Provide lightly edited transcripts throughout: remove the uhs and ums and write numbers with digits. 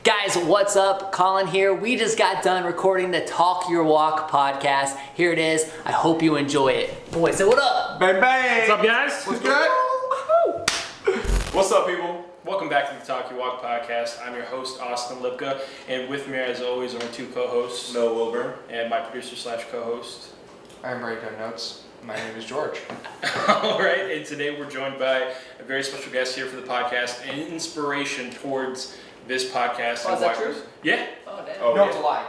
Guys, what's up? Collin here. We just got done recording the Talk Your Walk podcast. Here it is. I hope you enjoy it. Boy, say what up? Bang, bang. What's up, guys? What's good? What's up, people? Welcome back to the Talk Your Walk podcast. I'm your host, Austin Lipka, and with me, as always, are my two co-hosts, Noah Wilburn. and my producer slash co-host. I'm writing down notes. My name is George. All right, and today we're joined by a very special guest here for the podcast, an inspiration towards this podcast. Oh, is that true? Yeah. Oh, damn. Oh, No, yeah. it's a lie.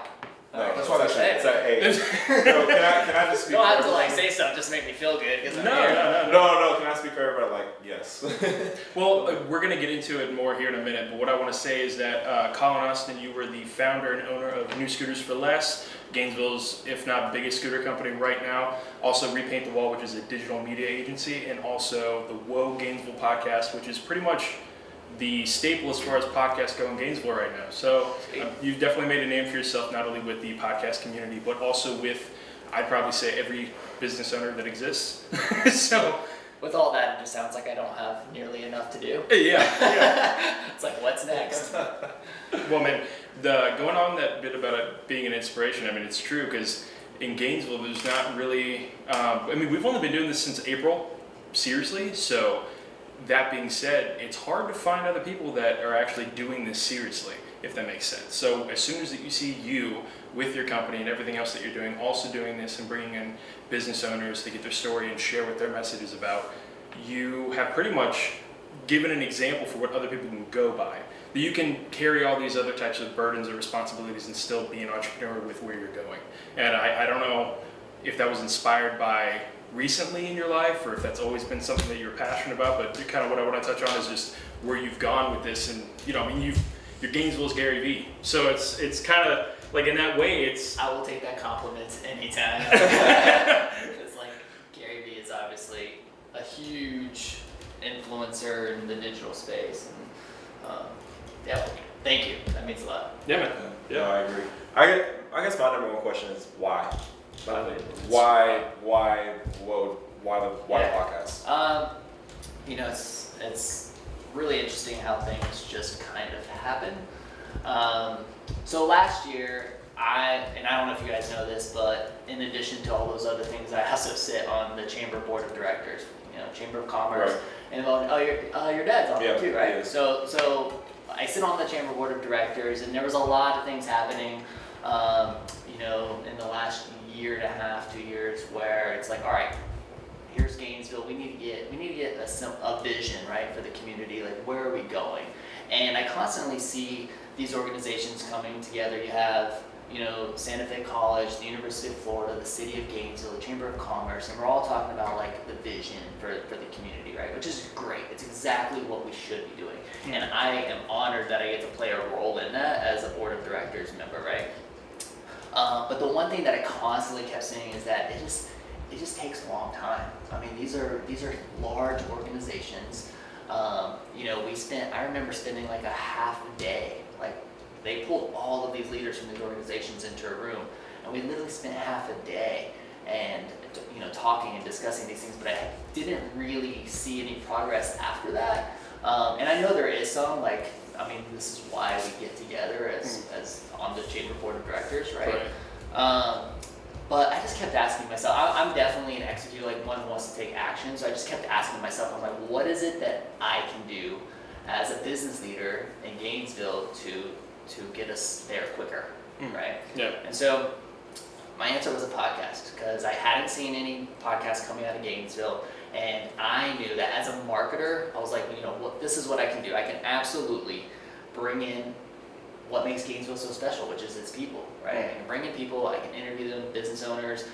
No, That's why that's it's a hey. No, can I just speak? You don't have for to everybody? say something just to make me feel good. No. No, can I speak for everybody? Like, yes. Well, we're going to get into it more here in a minute, but what I want to say is that Collin Austin, you were the founder and owner of New Scooters for Less, Gainesville's, if not biggest scooter company right now. Also Repaint the Wall, which is a digital media agency, and also the WHOA GNV Podcast, which is pretty much the staple as far as podcasts go in Gainesville right now. So you've definitely made a name for yourself, not only with the podcast community, but also with, I'd probably say, every business owner that exists. So With all that, it just sounds like I don't have nearly enough to do. yeah. It's like, what's next? Well, man, going on that bit about it being an inspiration, I mean, it's true, because in Gainesville, there's not really, we've only been doing this since April, seriously, so that being said, it's hard to find other people that are actually doing this seriously, if that makes sense. So as soon as that you see you with your company and everything else that you're doing, also doing this and bringing in business owners to get their story and share what their message is about, you have pretty much given an example for what other people can go by. That you can carry all these other types of burdens or responsibilities and still be an entrepreneur with where you're going. And I don't know if that was inspired by recently in your life, or if that's always been something that you're passionate about, but kind of what I want to touch on is just where you've gone with this. And you're Gainesville's Gary Vee, so it's kind of like, in that way, it's. I will take that compliment anytime. Because like Gary Vee is obviously a huge influencer in the digital space, and yeah, thank you. That means a lot. Yeah, man. No, Yeah. I agree. I guess my number one question is why? Why the podcast? It's really interesting how things just kind of happen. So last year, I don't know if you guys know this, but in addition to all those other things, I also sit on the Chamber Board of Directors, Chamber of Commerce, Right. and your dad's on there too, right? Yeah. So I sit on the Chamber Board of Directors, and there was a lot of things happening, in the last year and a half, 2 years, where it's like, all right, here's Gainesville. We need to get a vision, right, for the community. Like, where are we going? And I constantly see these organizations coming together. You have, Santa Fe College, the University of Florida, the City of Gainesville, the Chamber of Commerce, and we're all talking about like the vision for the community, right? Which is great. It's exactly what we should be doing. And I am honored that I get to play a role in that as a board of directors member, right? But the one thing that I constantly kept saying is that it just takes a long time. I mean, these are large organizations. I remember spending like a half a day. Like, they pulled all of these leaders from these organizations into a room, and we literally spent half a day and talking and discussing these things. But I didn't really see any progress after that. And I know there is some, this is why we get together as on the Chamber Board of Directors, right? But I just kept asking myself, I'm definitely an executor, like one who wants to take action, so I just kept asking myself, I'm like, what is it that I can do as a business leader in Gainesville to get us there quicker, right? Yeah. And so my answer was a podcast, because I hadn't seen any podcasts coming out of Gainesville, and I knew that as a marketer, I was like, this is what I can do. I can absolutely bring in what makes Gainesville so special, which is its people, right? I can bring in people, I can interview them, business owners,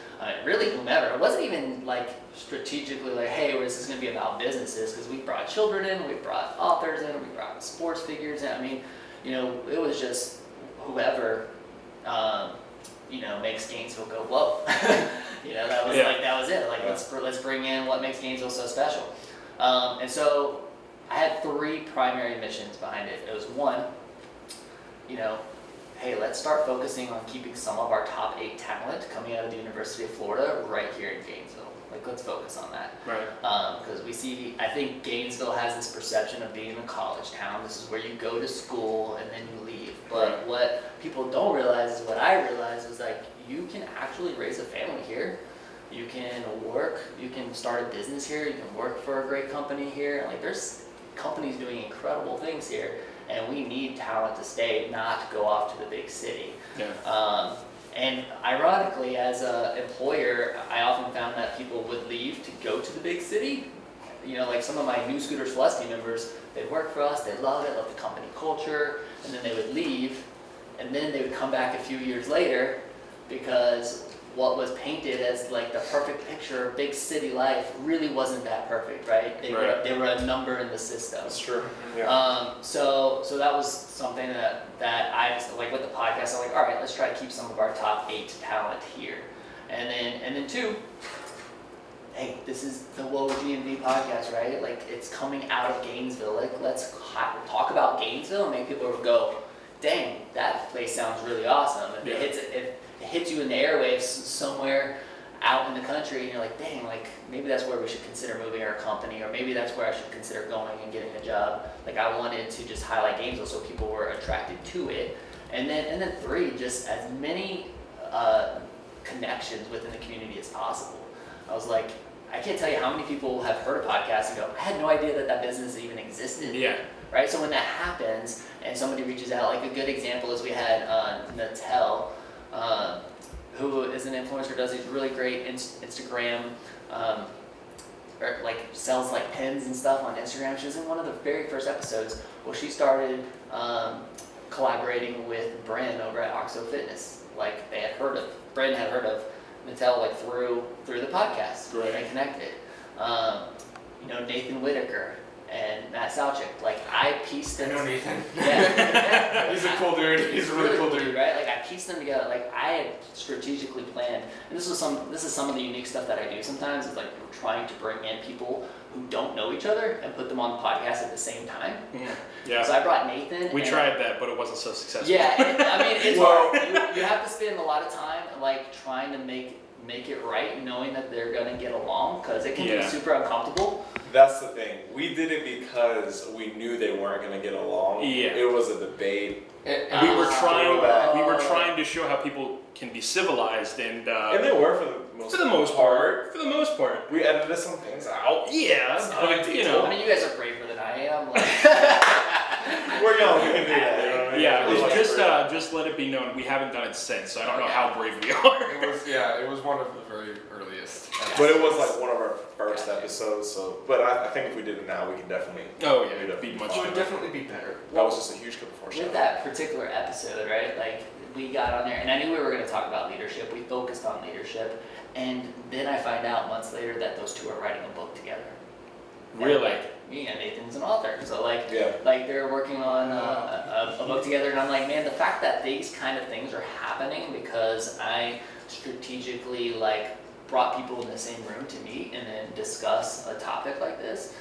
really whomever. It wasn't even like strategically like, hey, this is going to be about businesses, because we brought children in, we brought authors in, we brought sports figures in. I mean, it was just whoever, makes Gainesville go whoa. That was it. Like, let's bring in what makes Gainesville so special. And so I had 3 primary missions behind it. It was one, hey, let's start focusing on keeping some of our top 8 talent coming out of the University of Florida right here in Gainesville. Like, let's focus on that. Right. Because I think Gainesville has this perception of being a college town. This is where you go to school and then you leave. people don't realize is what I realized was like, you can actually raise a family here. You can work, you can start a business here, you can work for a great company here. Like there's companies doing incredible things here, and we need talent to stay, not to go off to the big city. Yeah. And ironically, as an employer, I often found that people would leave to go to the big city. You know, like some of my New Scooters Plus team members, they'd work for us, they love it, love the company culture, and then they would leave, and then they would come back a few years later because what was painted as like the perfect picture of big city life really wasn't that perfect, right? They were a number in the system. That's true. Yeah. So that was something that I just like with the podcast. I'm like, all right, let's try to keep some of our top 8 talent here, and then 2. Hey, this is the WHOA GNV podcast, right? Like it's coming out of Gainesville. Like let's talk about Gainesville and make people go, dang, that place sounds really awesome. And it hits you in the airwaves somewhere out in the country, and you're like, dang, like maybe that's where we should consider moving our company, or maybe that's where I should consider going and getting a job. Like I wanted to just highlight Gainesville so people were attracted to it. And then 3, just as many connections within the community as possible. I was like, I can't tell you how many people have heard a podcast and go, I had no idea that business even existed. Yeah. Right? So when that happens and somebody reaches out, like a good example is we had Natel, who is an influencer, does these really great Instagram, or like sells like pins and stuff on Instagram. She was in one of the very first episodes. Well, she started collaborating with Bryn over at Oxo Fitness. Like Bryn had heard of Natel like through the podcast. Right. And connected. Nathan Whitaker and Matt Salchik. Like I pieced them. I know Nathan. Yeah. He's a cool dude. He's a really cool dude. Right? Like I pieced them together. Like I had strategically planned, and this is some of the unique stuff that I do sometimes. Is like we're trying to bring in people who don't know each other and put them on the podcast at the same time. Yeah. So I brought Nathan. We tried that, but it wasn't so successful. Yeah, I mean it's hard. You have to spend a lot of time like trying to make it right, knowing that they're gonna get along, because it can be super uncomfortable. That's the thing. We did it because we knew they weren't going to get along. Yeah. It was a debate. And we were trying to show how people can be civilized and they were for the most part. For the most part. We edited some things out. Yeah, but you know. I mean, you guys are braver than I am. Like, we're young. We can do that. You know what I mean? Yeah, just let it be known we haven't done it since. So I don't know how brave we are. It was one of the very earliest. But it was like one of our first episodes. So, but I think if we did it now, we can definitely. Be much. It would definitely be better. That was just a huge good proportion. with that particular episode, right? Like we got on there, and I knew we were going to talk about leadership. We focused on leadership, and then I find out months later that those two are writing a book together. Really? And, like, me and Nathan's an author, so like they're working on a book together, and I'm like, man, the fact that these kind of things are happening because I strategically like brought people in the same room to meet and then discuss a topic like this.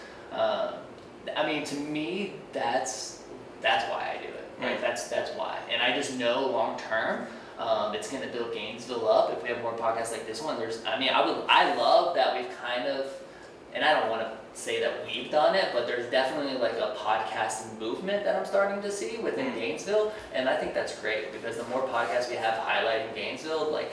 I mean, to me, that's why I do it. Right? That's why, and I just know long term, it's going to build Gainesville up. If we have more podcasts like this one, I love that we've kind of, and I don't want to say that we've done it, but there's definitely like a podcast movement that I'm starting to see within Gainesville, and I think that's great because the more podcasts we have highlighting Gainesville, like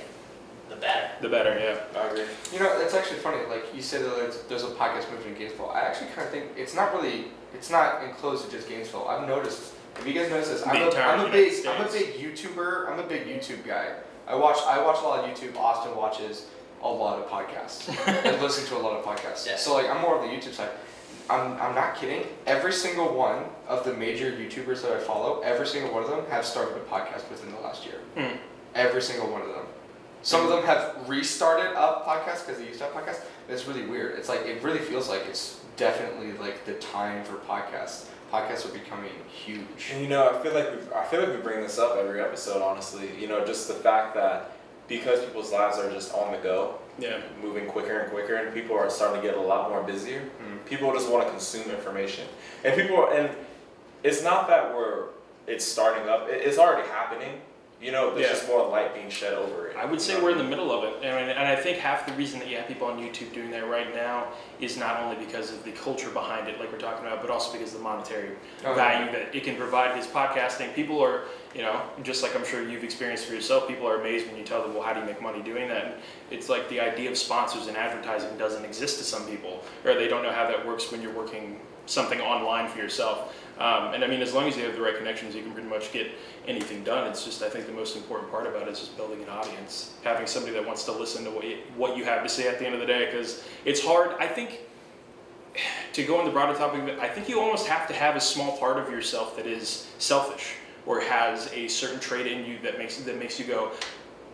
the better. The better, yeah. I agree. You know, it's actually funny. Like you said, there's a podcast movement in Gainesville. I actually kind of think it's not enclosed to just Gainesville. I've noticed. If you guys notice this, I'm a big YouTuber. I'm a big YouTube guy. I watch a lot of YouTube. Austin watches a lot of podcasts and listen to a lot of podcasts. Yeah. So like I'm more of the YouTube side. I'm not kidding. Every single one of the major YouTubers that I follow, every single one of them have started a podcast within the last year. Every single one of them. Some of them have restarted a podcast because they used to have podcasts. It's really weird. It's like it really feels like it's definitely like the time for podcasts. Podcasts are becoming huge. And I feel like we bring this up every episode. Honestly, just the fact that because people's lives are just on the go, moving quicker and quicker, and people are starting to get a lot more busier. People just want to consume information, and it's not that it's starting up. It's already happening. there's just more light being shed over it. I would say we're in the middle of it. And I think half the reason that you have people on YouTube doing that right now is not only because of the culture behind it, like we're talking about, but also because of the monetary value that it can provide. Because podcasting, people are, just like I'm sure you've experienced for yourself, people are amazed when you tell them, well, how do you make money doing that? And it's like the idea of sponsors and advertising doesn't exist to some people, or they don't know how that works when you're working something online for yourself. And I mean, as long as you have the right connections, you can pretty much get anything done. It's just, I think the most important part about it is just building an audience, having somebody that wants to listen to what you have to say at the end of the day, because it's hard. I think, to go on the broader topic, I think you almost have to have a small part of yourself that is selfish or has a certain trait in you that makes you go,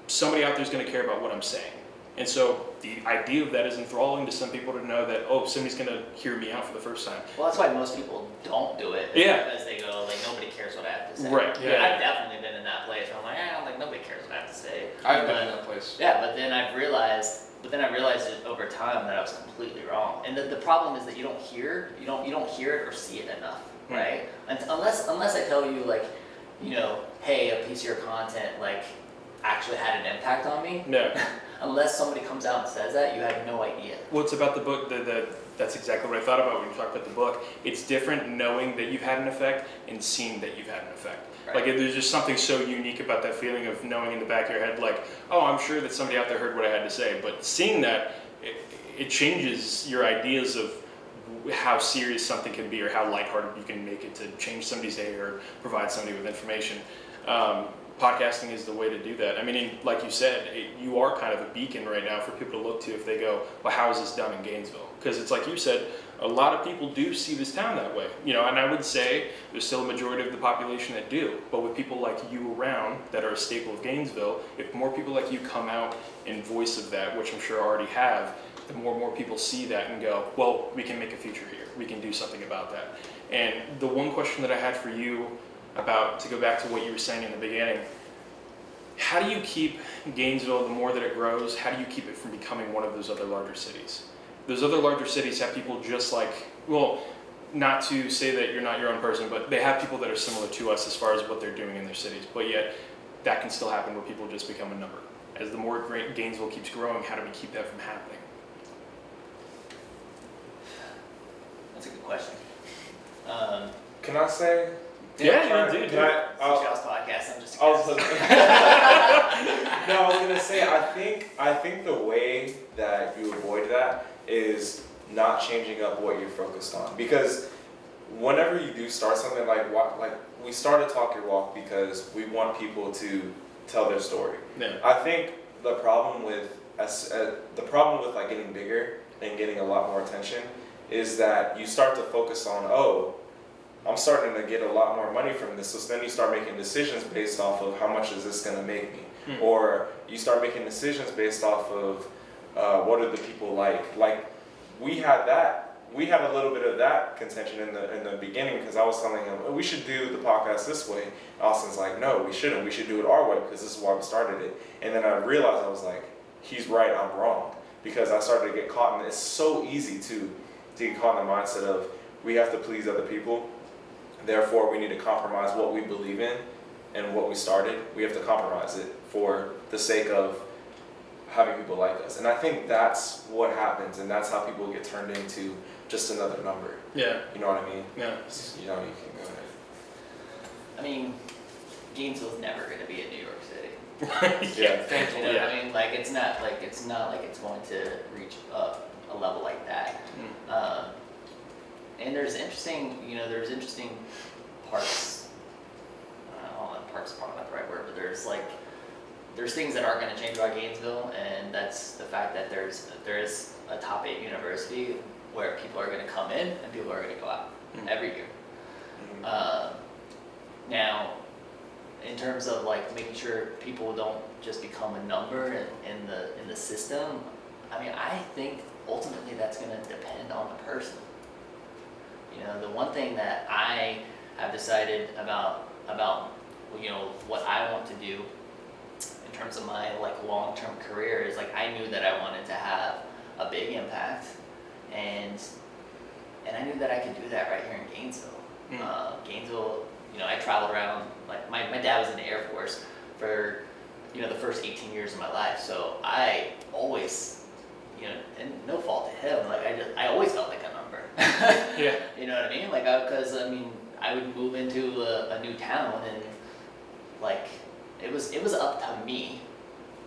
somebody out there is going to care about what I'm saying. And so the idea of that is enthralling to some people to know that, somebody's going to hear me out for the first time. Well, that's why most people don't do it. Because they go, like, nobody cares what I have to say. Right. Yeah. I've definitely been in that place where I'm like, I don't think nobody cares what I have to say. I've been in that place. Yeah, but then I realized it over time that I was completely wrong. And the problem is that you don't hear it or see it enough, right? And unless I tell you, like, hey, a piece of your content, like, actually had an impact on me. No. Unless somebody comes out and says that, you have no idea. Well, it's about the book. That's exactly what I thought about when you talked about the book. It's different knowing that you've had an effect and seeing that you've had an effect. Right. Like, there's just something so unique about that feeling of knowing in the back of your head, like, I'm sure that somebody out there heard what I had to say. But seeing that, it changes your ideas of how serious something can be or how lighthearted you can make it to change somebody's day or provide somebody with information. Podcasting is the way to do that. I mean, like you said, you are kind of a beacon right now for people to look to if they go, well, how is this done in Gainesville? Because it's like you said, a lot of people do see this town that way. And I would say there's still a majority of the population that do. But with people like you around that are a staple of Gainesville, if more people like you come out and voice of that, which I'm sure already have, the more and more people see that and go, well, we can make a future here. We can do something about that. And the one question that I had for you to go back to what you were saying in the beginning, how do you keep Gainesville, the more that it grows, how do you keep it from becoming one of those other larger cities? Those other larger cities have people just like, well, not to say that you're not your own person, but they have people that are similar to us as far as what they're doing in their cities. But yet, that can still happen where people just become a number. As the more Gainesville keeps growing, how do we keep that from happening? That's a good question. Can I say? Yeah, dude. Podcast. I'm just. No, I was gonna say. I think the way that you avoid that is not changing up what you're focused on. Because whenever you do start something like we started Talk Your Walk because we want people to tell their story. Yeah. I think the problem with like getting bigger and getting a lot more attention is that you start to focus on I'm starting to get a lot more money from this. So then you start making decisions based off of how much is this going to make me, or you start making decisions based off of what are the people like. Like we had a little bit of that contention in the beginning because I was telling him we should do the podcast this way. Austin's like, no, we shouldn't. We should do it our way because this is why we started it. And then I realized I was like, he's right, I'm wrong, because I started to get caught in. It's so easy to get caught in the mindset of we have to please other people. Therefore, we need to compromise what we believe in and what we started. We have to compromise it for the sake of having people like us. And I think that's what happens, and that's how people get turned into just another number. Yeah. You know what I mean? Yeah. You can go ahead. I mean, Gainesville's never going to be in New York City. Yeah. Thankfully. You know what I mean? Like it's not like it's going to reach a level like that. And there's interesting parts. I don't know if parts is probably not the right word, but there's things that aren't going to change about Gainesville, and that's the fact that there is a top 8 university where people are going to come in and people are going to go out every year. Now, in terms of like making sure people don't just become a number in the system, I mean, I think ultimately that's going to depend on the person. You know, the one thing that I have decided about what I want to do in terms of my like long-term career is like I knew that I wanted to have a big impact, and I knew that I could do that right here in Gainesville. Gainesville, I traveled around. Like my dad was in the Air Force for, you know, the first 18 years of my life. So I always, you know, and no fault to him, like I always felt like a number. Yeah. You know what I mean? Like, because I would move into a new town, and like it was up to me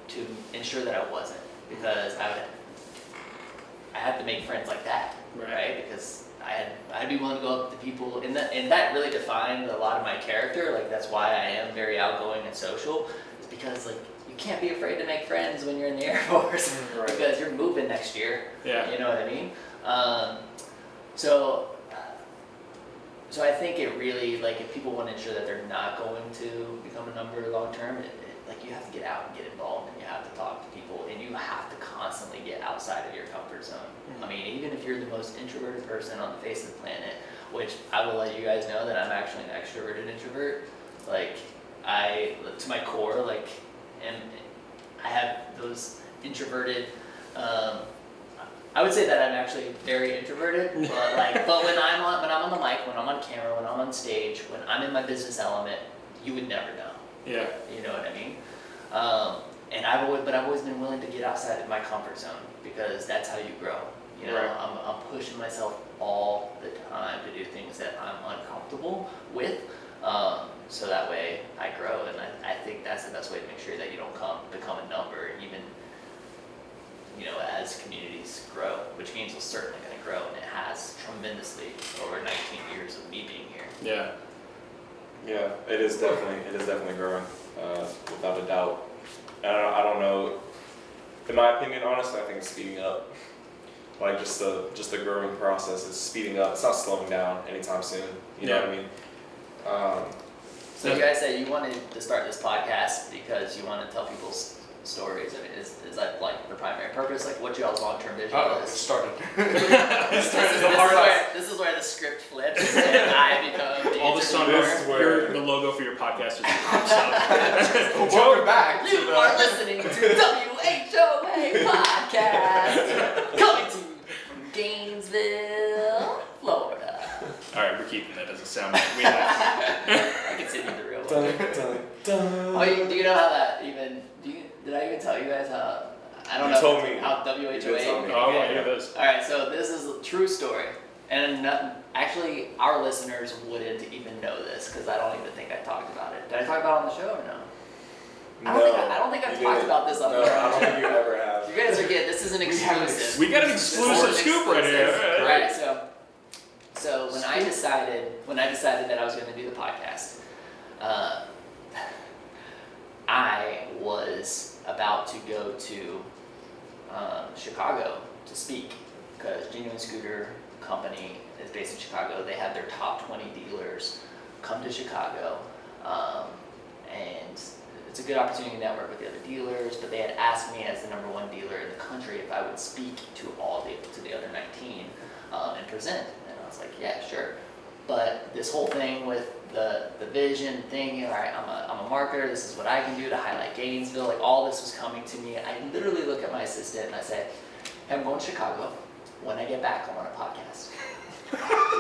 to ensure that I wasn't, because I had to make friends like that, right? Because I had to be willing to go up to people, and that really defined a lot of my character. Like, that's why I am very outgoing and social, is because like you can't be afraid to make friends when you're in the Air Force, because you're moving next year. Yeah. You know what I mean? So I think it really, like, if people want to ensure that they're not going to become a number long term, like, you have to get out and get involved, and you have to talk to people, and you have to constantly get outside of your comfort zone. I mean, even if you're the most introverted person on the face of the planet, which I will let you guys know that I'm actually an extroverted introvert. Like, to my core, like, and I have those introverted. I would say that I'm actually very introverted, but when I'm on the mic, when I'm on camera, when I'm on stage, when I'm in my business element, you would never know. Yeah. You know what I mean? And I've always been willing to get outside of my comfort zone, because that's how you grow. You know, I'm pushing myself all the time to do things that I'm uncomfortable with, so that way I grow, and I think that's the best way to make sure that you don't become a number, even, you know, as communities grow, which Gainesville's certainly going to grow, and it has tremendously over 19 years of me being here. Yeah. Yeah, it is definitely growing, without a doubt. I don't know. In my opinion, honestly, I think it's speeding up. Like, just the growing process is speeding up. It's not slowing down anytime soon. You know what I mean? So you guys said you wanted to start this podcast because you want to tell people's stories. I mean, is that like the primary purpose? Like, what's y'all's long-term vision for this? It started. This is where the script flips and I become all of a sudden the logo for your podcast just pops up. Welcome back. You are listening to WHOA Podcast, coming to you from Gainesville, Florida. All right, we're keeping that as a sound. We have I consider the real one. Dun, dun. Oh, do you know how that even? Did I even tell you guys how? I don't You know told me. how WHOA. You did tell me. Oh, I want to hear this. All right, so this is a true story, and actually, our listeners wouldn't even know this, because I don't even think I talked about it. Did I talk about it on the show or no? I don't think I've talked about this on the show. I don't think you ever have. You guys are getting, this is an exclusive. We got an exclusive scoop right here. Right. So when I decided that I was going to do the podcast, I was about to go to Chicago to speak, because Genuine Scooter Company is based in Chicago. They had their top 20 dealers come to Chicago, and it's a good opportunity to network with the other dealers, but they had asked me as the #1 dealer in the country if I would speak to the other 19 and present. And I was like, yeah, sure. But this whole thing with the vision thing, all right, I'm a marketer, this is what I can do to highlight Gainesville, like all this was coming to me. I literally look at my assistant and I say, hey, I'm going to Chicago. When I get back, I want a podcast.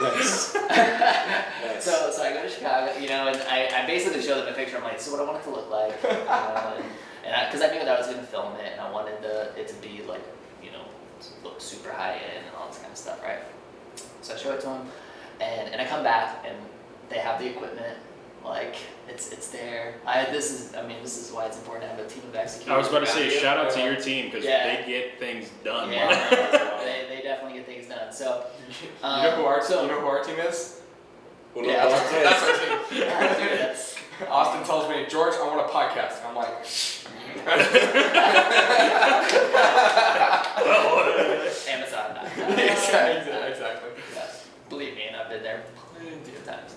Nice. Nice. So I go to Chicago, you know, and I basically show them a picture. I'm like, this is what I want it to look like, you know, and because I knew that I was going to film it, and I wanted it to be like, you know, look super high end and all this kind of stuff, right? So I show it to them, and I come back, and they have the equipment, like it's there. This is why it's important to have a team of executors. I was about to say, shout out to your team, because they get things done. Yeah, they definitely get things done. So you know who our team is? Yeah, that's our team. Dude, Austin tells me, George, I want a podcast. And I'm like, Amazon.com. Exactly. Yeah, believe me, and I've been there plenty of times.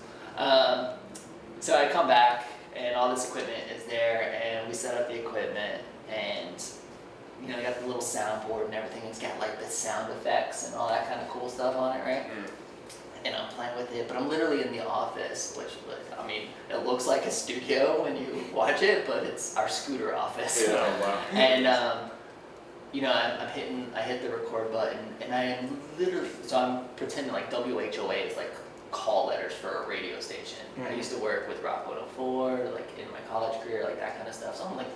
So I come back, and all this equipment is there, and we set up the equipment, and you know, you got the little soundboard and everything. It's got like the sound effects and all that kind of cool stuff on it, right? And I'm playing with it, but I'm literally in the office, which, I mean, it looks like a studio when you watch it, but it's our scooter office. Yeah, wow. And you know, I hit the record button, and I am literally, so I'm pretending like WHOA is like call letters for a radio station. I used to work with Rock 104, like in my college career, like that kind of stuff. So I'm like,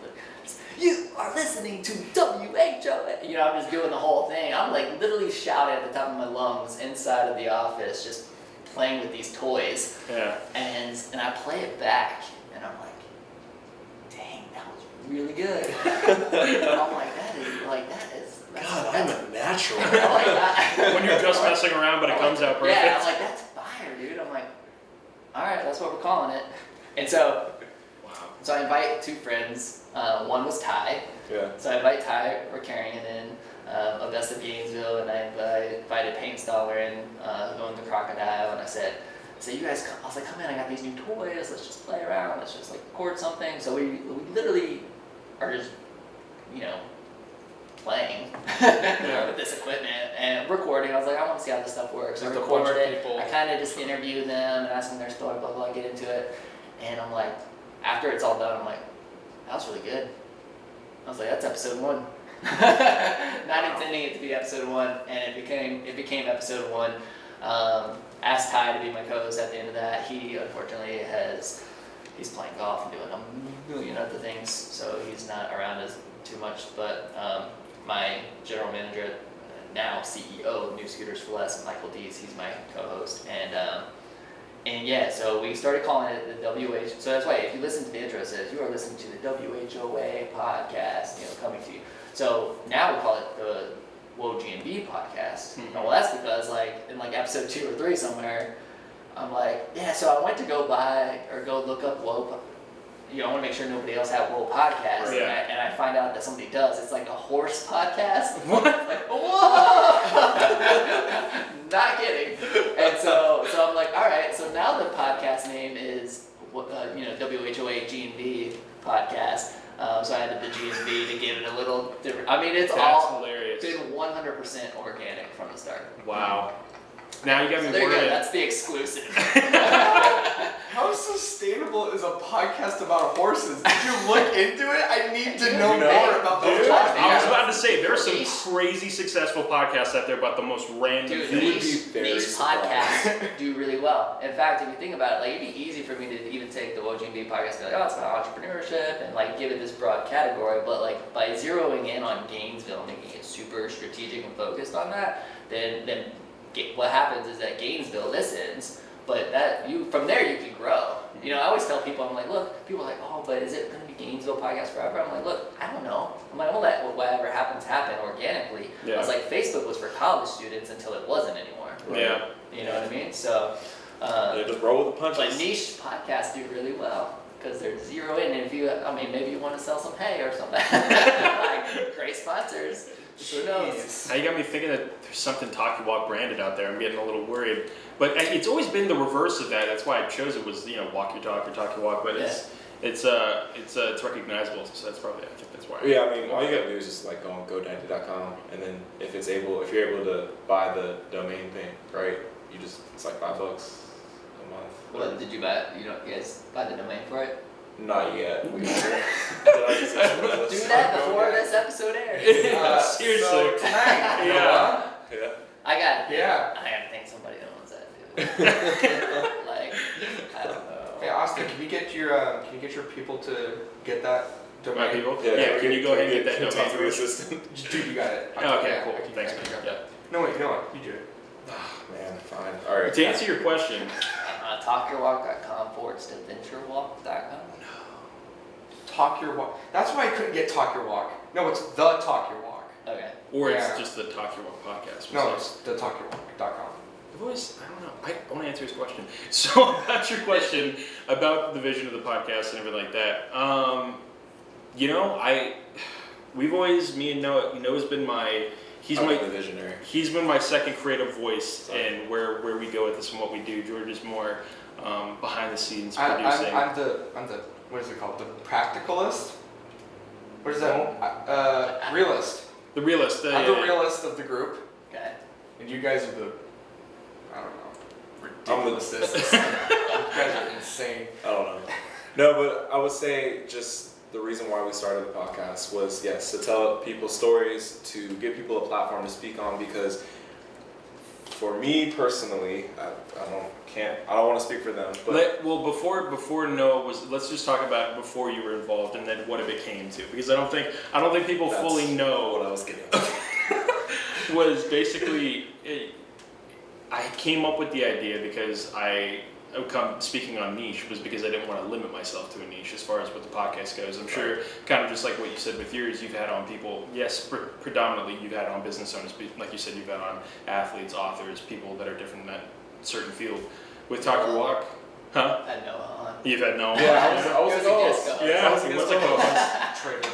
you are listening to WHOA. You know, I'm just doing the whole thing. I'm like literally shouting at the top of my lungs inside of the office, just playing with these toys. Yeah. And I play it back, and I'm like, dang, that was really good. And I'm like, that is. God, I'm a natural. I'm like, that. When you're just messing around, but it comes out perfect. Yeah, I'm like, that's fire, dude. I'm like, all right, that's what we're calling it. And so I invite 2 friends. One was Ty. Yeah. So I invite Ty Ricarian in, Augusta Gainesville, and I invited Paint Installer in, going to Crocodile, and I said, you guys, I was like, come in, I got these new toys, let's just play around, let's just like record something. So we literally are just, you know, playing with this equipment and recording. I was like, I want to see how this stuff works. I record it. I kind of just interview them and ask them their story, blah, blah, get into it. And I'm like, after it's all done, I'm like, that was really good. I was like, that's episode 1. Not intending it to be episode 1, and it became episode 1. Asked Ty to be my co-host at the end of that. He unfortunately he's playing golf and doing a million other things, so he's not around as too much. But my general manager, now CEO of New Scooters for Less, Michael Dees, he's my co-host, and yeah, so we started calling it the WH. So that's why if you listen to the intro, it says you are listening to the WHOA podcast, you know, coming to you. So now we call it the WHOA GNV Podcast. Mm-hmm. Well, that's because like in like episode 2 or 3 somewhere, I'm like, yeah. So I went to go look up WHOA. You know, I want to make sure nobody else had WHOA Podcast, yeah. and I find out that somebody does. It's like a horse podcast. What? Like, whoa! Not kidding. And so I'm like, all right. So now the podcast name is, WHOA GNV Podcast. So I added the GNV to give it a little different. I mean, it's all hilarious. Been 100% organic from the start. Wow. Now you got me worried. worried. That's the exclusive. How sustainable is a podcast about horses? Did you look into it? I need to know more about those podcasts. I was about to say, there are some crazy successful podcasts out there about the most random things. Niche podcasts do really well. In fact, if you think about it, like it'd be easy for me to even take the WHOA GNV podcast and be like, oh, it's about entrepreneurship, and like give it this broad category. But like by zeroing in on Gainesville, making it super strategic and focused on that, then what happens is that Gainesville listens, but from there you can grow. You know, I always tell people, I'm like, look, people are like, oh, but is it going to be Gainesville podcast forever? I'm like, look, I don't know. I'm like, I'll let whatever happens happen organically. Yeah. I was like, Facebook was for college students until it wasn't anymore. Right? Yeah. You know what I mean? So, just roll with the punches. But niche podcasts do really well because they're zero in. And maybe you want to sell some hay or something. Like, great sponsors. Who knows? Now you got me thinking that there's something Talkie Walk branded out there. I'm getting a little worried. But it's always been the reverse of that. That's why I chose it was, walk your talk or Talkie Walk. But it's recognizable. So that's probably, I think that's why. Yeah, I mean, all you gotta do is just like go on GoDaddy.com, and then if you're able to buy the domain thing, right? It's like $5 a month. What did you buy? You guys buy the domain for it? Not yet. Do that before this episode airs. Seriously. So tonight. Yeah. I got it. Yeah. I gotta think somebody that owns that too. Like, I don't know. Hey Austin, can you get your people to get that domain? My people? Yeah. Can you go ahead and get that domain? Talk to the assistant. Dude, you got it. Okay, cool. Thanks, man. Yeah. No, wait, you know what? You do it. Oh, man, fine. All right. To answer your question. TalkYourWalk.com/talkTheWalk.com. Talk Your Walk. That's why I couldn't get Talk Your Walk. No, it's the Talk Your Walk. Okay. Or it's just the Talk Your Walk podcast. No, it's the TalkYourWalk.com. I don't know. I want to answer his question. So about your question about the vision of the podcast and everything like that. Me and Noah's been the visionary. He's been my second creative voice and where we go with this and what we do. George is more behind the scenes producing. I'm the what is it called? The practicalist? What is that? Realist. The realist. I'm the realist of the group. Okay. And you guys are the, I don't know, ridiculousness. You guys are insane. I don't know. No, but I would say just the reason why we started the podcast was, yes, to tell people stories, to give people a platform to speak on, because for me personally, I don't want to speak for them, but before Noah was, let's just talk about before you were involved and then what it became to, because I don't think people fully know what I was getting at. Was basically I came up with the idea because speaking on niche was because I didn't want to limit myself to a niche as far as what the podcast goes. I'm sure kind of just like what you said with yours, you've had on people, yes, predominantly you've had on business owners, but like you said, you've had on athletes, authors, people that are different in that certain field. With Talk Your Walk, huh? I had Noah on. You've had Noah. Yeah, I was a co-host. Yeah, he was a co-host. Traded.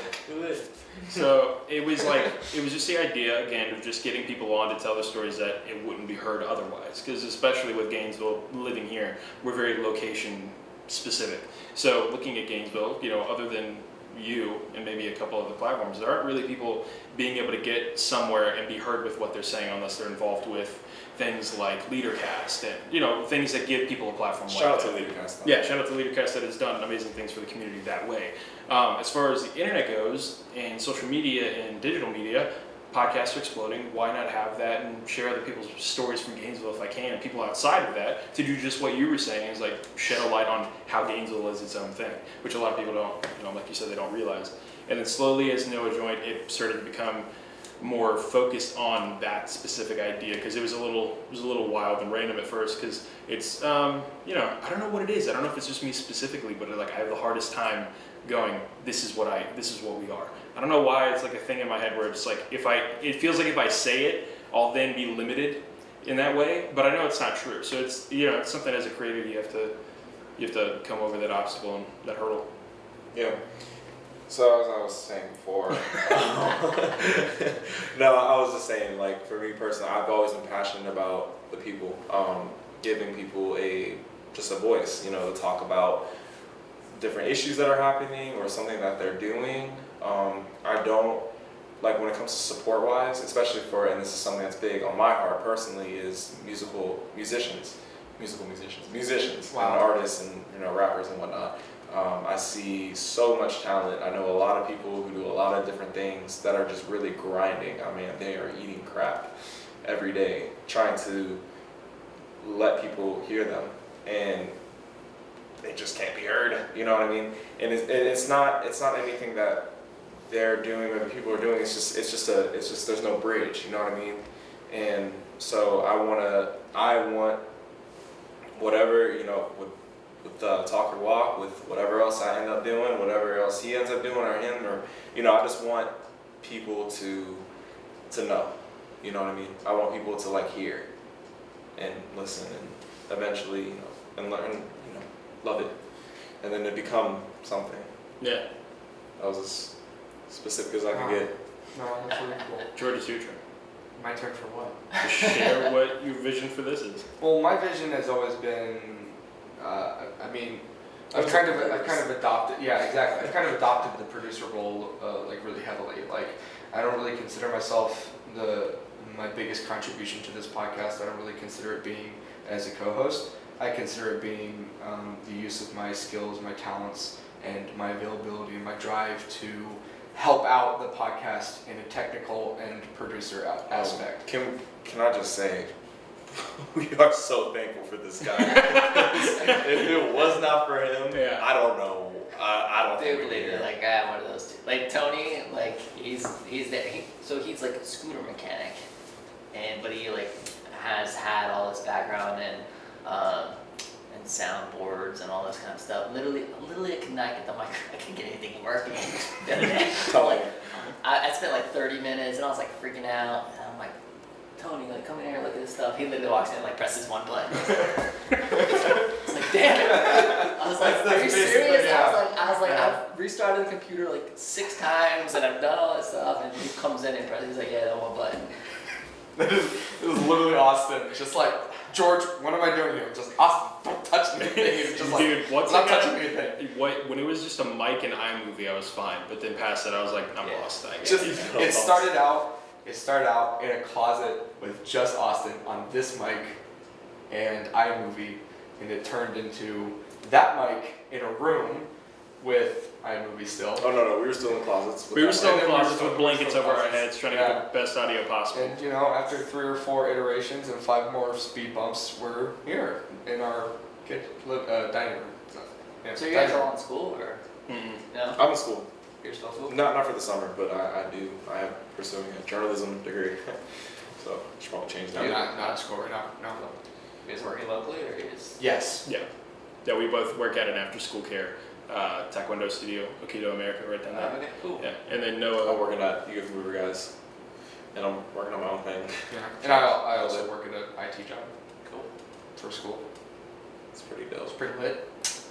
So it was just the idea again of just getting people on to tell the stories that it wouldn't be heard otherwise. Because especially with Gainesville, living here, we're very location specific. So looking at Gainesville, other than you and maybe a couple other platforms, there aren't really people being able to get somewhere and be heard with what they're saying unless they're involved with things like LeaderCast and things that give people a platform. Shout out to LeaderCast. Yeah, shout out to LeaderCast that has done amazing things for the community that way. As far as the internet goes and social media and digital media, podcasts are exploding. Why not have that and share other people's stories from Gainesville if I can, and people outside of that to do just what you were saying is like shed a light on how Gainesville is its own thing, which a lot of people don't, like you said, they don't realize. And then slowly as Noah joined, it started to become more focused on that specific idea because it was a little wild and random at first because it's I don't know what it is. I don't know if it's just me specifically, but like I have the hardest time going, this is what we are. I don't know why it's like a thing in my head where it's like it feels like if I say it, I'll then be limited in that way, but I know it's not true. So it's it's something as a creator you have to come over that obstacle and that hurdle. Yeah. So as I was saying before, no, I was just saying, like, for me personally, I've always been passionate about the people, giving people just a voice, to talk about different issues that are happening or something that they're doing. I don't, like, when it comes to support-wise, especially and this is something that's big on my heart personally, is musicians, wow. and artists and rappers and whatnot. I see so much talent. I know a lot of people who do a lot of different things that are just really grinding. I mean, they are eating crap every day, trying to let people hear them, and they just can't be heard. You know what I mean? And it's not anything that they're doing or the people are doing. It's just there's no bridge. You know what I mean? And so I want whatever with Talk or Walk, with whatever else I end up doing, whatever else he ends up doing or him, or I just want people to know. You know what I mean? I want people to like hear and listen and eventually and learn, love it, and then to become something. Yeah. That was as specific as I could get. No, that's really cool. George, it's your turn. My turn for what? To share what your vision for this is. Well, my vision has always been, I've kind of adopted, yeah, exactly. I've kind of adopted the producer role, like really heavily. Like, I don't really consider myself my biggest contribution to this podcast. I don't really consider it being as a co-host. I consider it being the use of my skills, my talents, and my availability and my drive to help out the podcast in a technical and producer aspect. Can I just say, we are so thankful for this guy. If it was not for him, yeah. I don't know. I don't think we'd be Dude, here. like I have one of those too. Like Tony, like he's there. So he's like a scooter mechanic, but he like has had all this background and soundboards and all this kind of stuff. Literally, I could not get the mic. I couldn't get anything working the other day. Like, I spent like 30 minutes and I was like freaking out. And I'm like, Tony, like come in here, look at this stuff. He literally walks in and like presses one button. It's like, damn it. I was like, are you serious? Yeah. I was like, I've restarted the computer like 6 times and I've done all this stuff. And he comes in and presses, he's like, yeah, that one button. It was literally Austin, just like, George, what am I doing here? Just Austin, don't touch anything. It's just like, dude, not touching anything. When it was just a mic and iMovie, I was fine. But then past that, I was like, I'm lost. It started out in a closet with just Austin on this mic and iMovie, and it turned into that mic in a room with iMovie still. Oh no, we were still in closets. We were still in And then closets with blankets over our heads trying to Yeah. get the best audio possible. And you know, after 3 or 4 iterations and 5 more speed bumps, we're here in our dining room. Yeah, So you guys are all in school or Mm-hmm. no? I'm in school. You're still in school? Not for the summer, but I am pursuing a journalism degree. So I should probably change that. You're not in school right now. No. You guys working locally or you just? Yes. Yeah, we both work at an after-school care taekwondo studio, Aikido America, right down there. Okay, cool. Yeah, and then I'm Noah. working at You Get Mover Guys, and I'm working on my own thing. Yeah. And I also work at an IT job Cool. for school. It's pretty It's dope. pretty lit.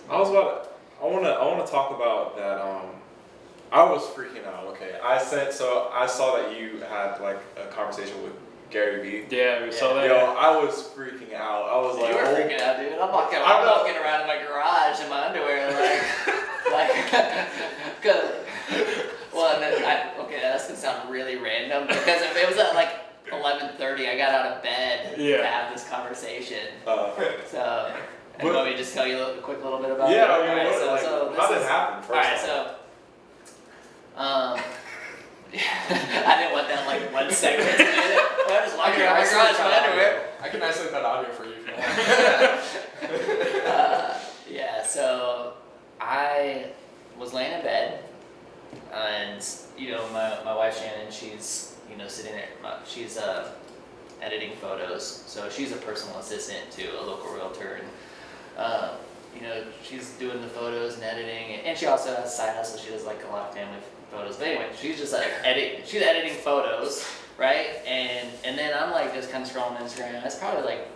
I want to talk about that. I was freaking out. Okay, I saw that you had like a conversation with Gary Vee. Yeah, we saw that. Yo, I was freaking out. I was like, You were oh. freaking out, dude. I'm walking around in my garage in my underwear, cause, well, and then okay, that's gonna sound really random because if it was at like 11:30, I got out of bed to have this conversation. So, and let me just tell you a quick little bit about it. Yeah, I mean, Alright, how did it happen? First Alright, off? so, I didn't want that like 1 segment to do it. I was walking around my garage in my underwear. I can isolate that audio for you if you want. Yeah, so I was laying in bed, and you know my wife Shannon, she's sitting there. She's editing photos, so she's a personal assistant to a local realtor, and she's doing the photos and editing, and she also has a side hustle. She does like a lot of family photos. But anyway, she's just like she's editing photos, right? And then I'm like just kind of scrolling on Instagram. It's probably like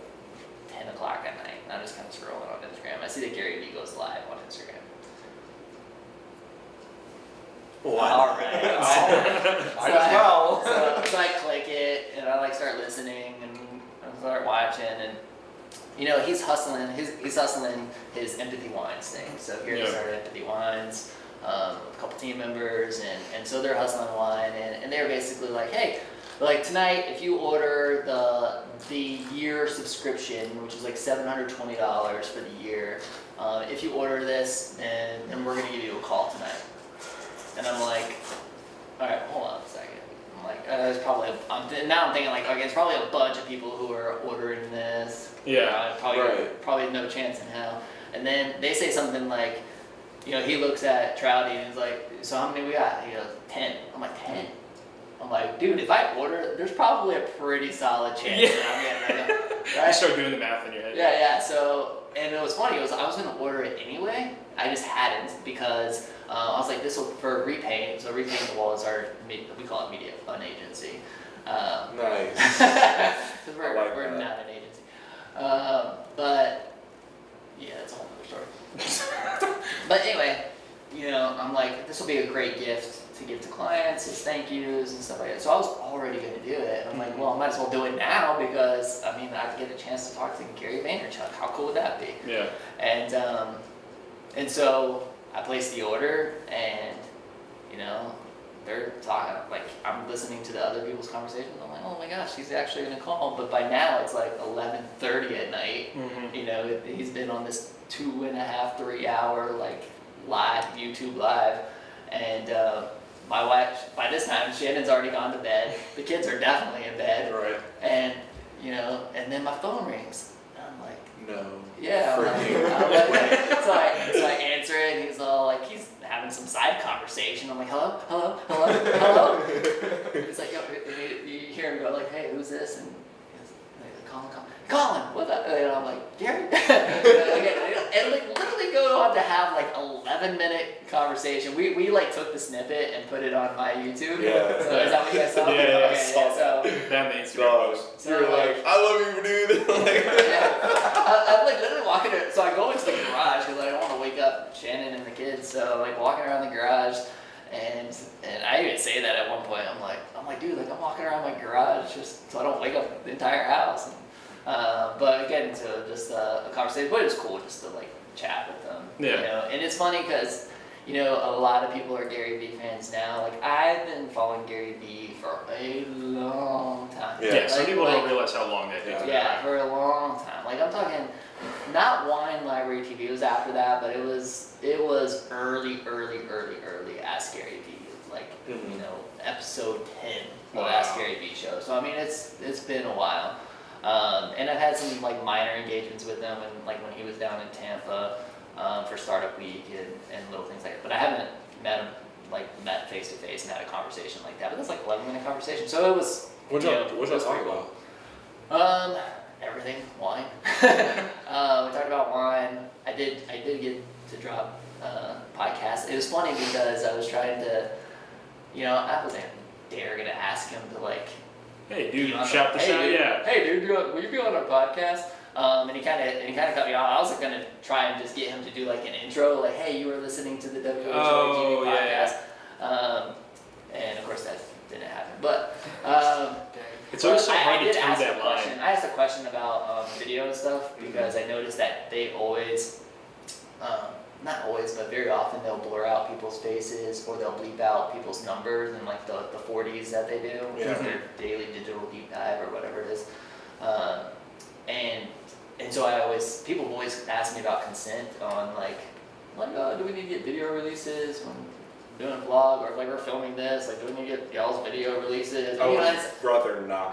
10 o'clock at night. And I'm just kind of scrolling on Instagram. I see that Gary Vee goes live on Instagram. What? All right. Might as well. So I click it and I like start listening and I start watching, and he's hustling his Empathy Wines thing. So Gary started Empathy Wines with a couple team members, and so they're hustling wine, and they're basically like, hey, like tonight if you order the year subscription, which is like $720 for the year, if you order this, then we're gonna give you a call tonight. And I'm like, all right, hold on a second. I'm like, there's probably now I'm thinking like, okay, it's probably a bunch of people who are ordering this. Yeah, probably no chance in hell. And then they say something like, he looks at Trouty and he's like, so how many we got? He goes, 10. I'm like, 10? I'm like, dude, if I order, there's probably a pretty solid chance that I'm getting it. Right? You start doing the math in your head. Yeah. So, and it was funny. I was going to order it anyway. I just hadn't because I was like, this will for Repaint. So Repaint the Wall is we call it media fun agency. Nice. Because we're that. not an agency. But yeah, that's a whole other story. But anyway, I'm like, this will be a great gift to give to clients as thank yous and stuff like that. So I was already going to do it. I'm like, well, I might as well do it now because I get a chance to talk to Gary Vaynerchuk. How cool would that be? Yeah. And so I placed the order, and they're talking, like, I'm listening to the other people's conversations. I'm like, oh my gosh, he's actually gonna call. But by now it's like 11:30 at night. Mm-hmm. He's been on this 2.5, 3 hour like live YouTube live, and my wife, by this time Shannon's already gone to bed. The kids are definitely in bed. Right. And and then my phone rings. And I'm like, No. yeah. I'm like, so I answer it, and he's all like, he's having some side conversation. I'm like, hello. He's like, yo, you hear him go like, hey, who's this? And he's like, Collin, what's up? And I'm like, Gary? And like literally go on to have like 11-minute conversation. We like took the snippet and put it on my YouTube. Yeah. So is that what you guys saw? Yeah, Okay, so Down the Instagram post. So, you were like, I love you, dude. I'm like literally walking it. So I go into the garage because I don't want to wake up Shannon and the kids. So I'm like walking around the garage, and I even say that at one point. I'm like, dude, like I'm walking around my garage just so I don't wake up the entire house. And, but get into just a conversation. But it's cool just to like chat with them. Yeah. And it's funny because a lot of people are Gary Vee fans now. Like I've been following Gary Vee for a long time. Yeah, some people don't realize how long that takes. Yeah, for a long time. Like I'm talking not Wine Library TV. It was after that, but it was early Ask Gary V. Like episode 10 of Ask Gary V show. So I mean, it's been a while, and I've had some like minor engagements with him, and like when he was down in Tampa for Startup Week and little things like that. But I haven't met face to face and had a conversation like that. But that's like 11-minute conversation. So it was. What'd y'all talk about? Everything, wine. We talked about wine. I did get to drop podcast. It was funny because I was trying to, I wasn't gonna ask him to like. Hey dude, shout this out, yeah. Hey dude, will you be on our podcast? And he kind of cut me off. I was gonna try and just get him to do like an intro, like, hey, you were listening to the WHOA GNV podcast. Yeah. And of course that didn't happen, but. It's always so hard to tell that line. I asked a question about video and stuff because I noticed that they always, not always, but very often they'll blur out people's faces or they'll bleep out people's numbers and like the 40s that they do, their daily digital deep dive or whatever it is. And so people always ask me about consent on like, do we need to get video releases when doing a vlog, or like we're filming this, like do we need to get y'all's video releases? Brother, nah.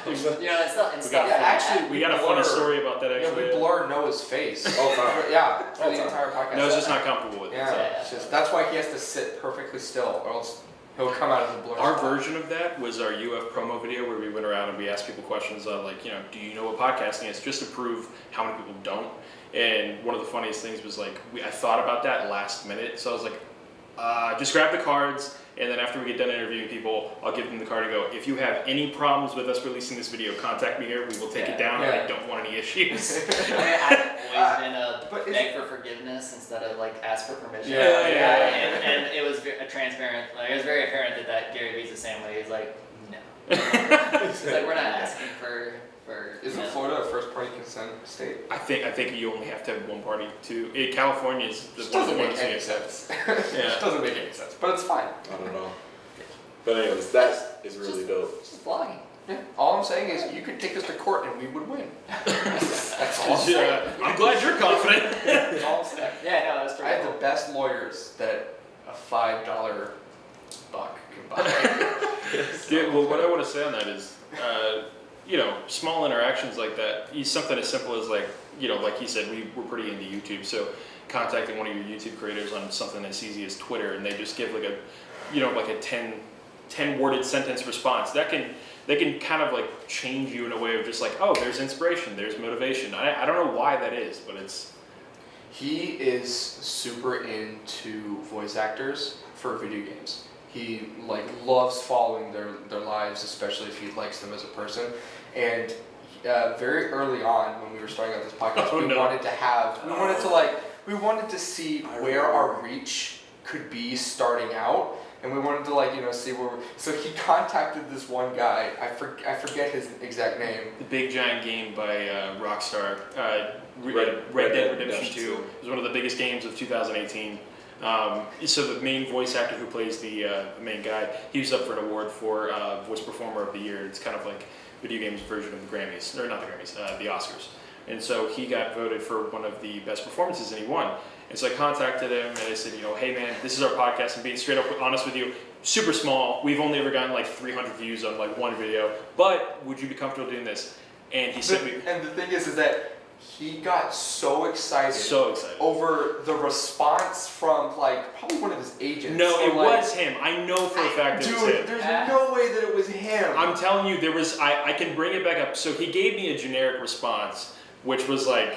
It's not. Actually, we got a funny story about that. Actually, we blur Noah's face. For the entire podcast. Noah's just not comfortable with it. So. That's why he has to sit perfectly still, or else he'll come out of the blur. Our version of that was our UF promo video where we went around and we asked people questions on like, do you know what podcasting is, just to prove how many people don't. And one of the funniest things was like, I thought about that last minute, so I was like, just grab the cards, and then after we get done interviewing people, I'll give them the card and go, if you have any problems with us releasing this video, contact me here, we will take it down, I don't want any issues. I've always been beg for forgiveness instead of like ask for permission. And it was transparent, like it was very apparent that Gary V's the same way. He's like, no. He's like, we're not asking for Isn't Florida a first party consent state? I think you only have to have one party too. California is the one of the ones. Doesn't make any sense. It doesn't make any sense, but it's fine. I don't know. But anyways, that is really dope. Just vlogging. Yeah. All I'm saying is you could take us to court and we would win. That's all I'm saying. I'm glad you're confident. That's all I'm saying. Yeah, no, that's pretty I have the best lawyers that a $5 buck can buy. Dude, well, what I want to say on that is, small interactions like that, something as simple as like, like he said, we're pretty into YouTube, so contacting one of your YouTube creators on something as easy as Twitter, and they just give like a 10 worded sentence response, they can kind of like change you in a way of just like, oh, there's inspiration, there's motivation. I don't know why that is, but it's. He is super into voice actors for video games. He like loves following their lives, especially if he likes them as a person. And very early on, when we were starting out this podcast, we wanted to see where our reach could be starting out, and we wanted to see where. So he contacted this one guy. I forget his exact name. The Big Giant Game by Rockstar. Red Dead Redemption 2 was one of the biggest games of 2018. So the main voice actor who plays the main guy, he was up for an award for Voice Performer of the Year. It's kind of like video games version of the Grammys, or not the Grammys, the Oscars. And so he got voted for one of the best performances and he won. And so I contacted him and I said, hey man, this is our podcast, and being straight up honest with you, super small. We've only ever gotten like 300 views on like one video, but would you be comfortable doing this? And he sent me. And the thing is that he got so excited over the response from like probably one of his agents. No, it was him. I know for a fact it was him. Dude, there's no way that it was him. I'm telling you, I can bring it back up. So he gave me a generic response, which was like,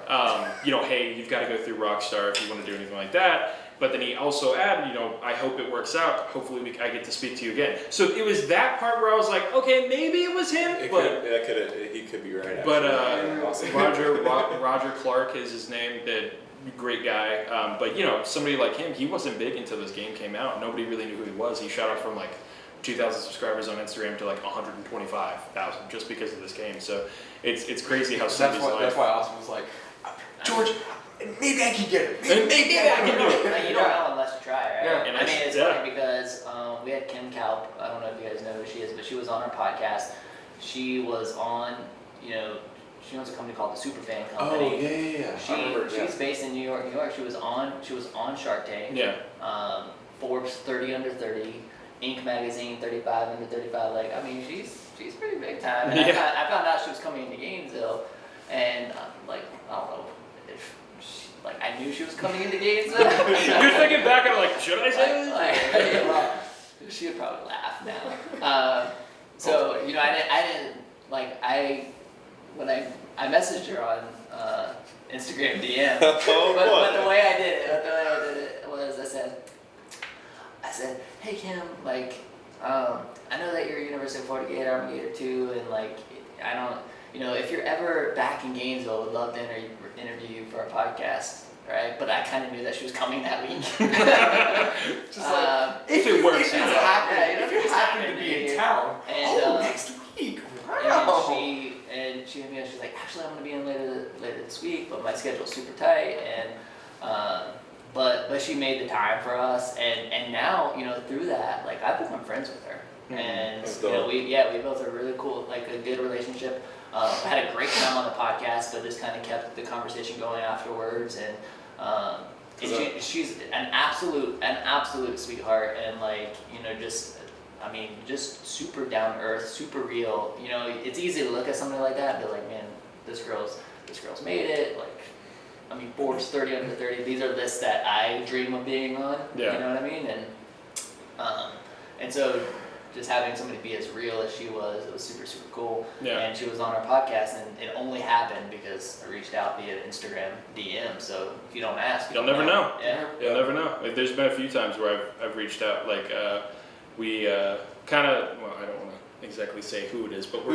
hey, you've got to go through Rockstar if you want to do anything like that. But then he also added, I hope it works out. Hopefully I get to speak to you again. So it was that part where I was like, okay, maybe it was him. He could be right. But Roger Clark is his name. Great guy. But somebody like him, he wasn't big until this game came out. Nobody really knew who he was. He shot up from like 2,000 subscribers on Instagram to like 125,000 just because of this game. So it's crazy how somebody's life. That's why Austin was like, George, maybe I can get it. Maybe I can do it. You don't know unless you try, right? Yeah. I mean, it's funny because we had Kim Kalp. I don't know if you guys know who she is, but she was on our podcast. She was on, she owns a company called the Superfan Oh Company. yeah. She's based in New York. She was on Shark Tank. Yeah. Forbes 30 under 30, Inc. magazine 35 under 35. Like, I mean, she's pretty big time. And I found out she was coming into Gainesville, and like, I don't know if like I knew she was coming into Gainesville. You're thinking back and like, should I say yeah, well, she would probably laugh now. So I didn't like when I messaged her on Instagram DM. But the way I did it was I said, hey Kim, like I know that you're a University of Florida Gator, I'm a Gator too, and like I don't, if you're ever back in Gainesville, I would love to interview you for a podcast, right? But I kind of knew that she was coming that week. Just like, if it works if you happen to be in town, next week, wow. And she she's like, actually, I'm gonna be in later this week, but my schedule's super tight, and but she made the time for us, and now through that, like I've become friends with her, and we built a really cool, like a good relationship. Had a great time on the podcast, but just kind of kept the conversation going afterwards, and she's an absolute sweetheart, and like just super down to earth, super real. It's easy to look at something like that and be like, man, this girl's made it. Like, Forbes 30 under 30. These are lists that I dream of being on. Yeah. You know what I mean? And so just having somebody be as real as she was, it was super, super cool. Yeah. And she was on our podcast, and it only happened because I reached out via Instagram DM. So if you don't ask, you'll never know. Yeah. You'll never know. Like, there's been a few times where I've reached out, like we kind of, well, I don't want to exactly say who it is, but we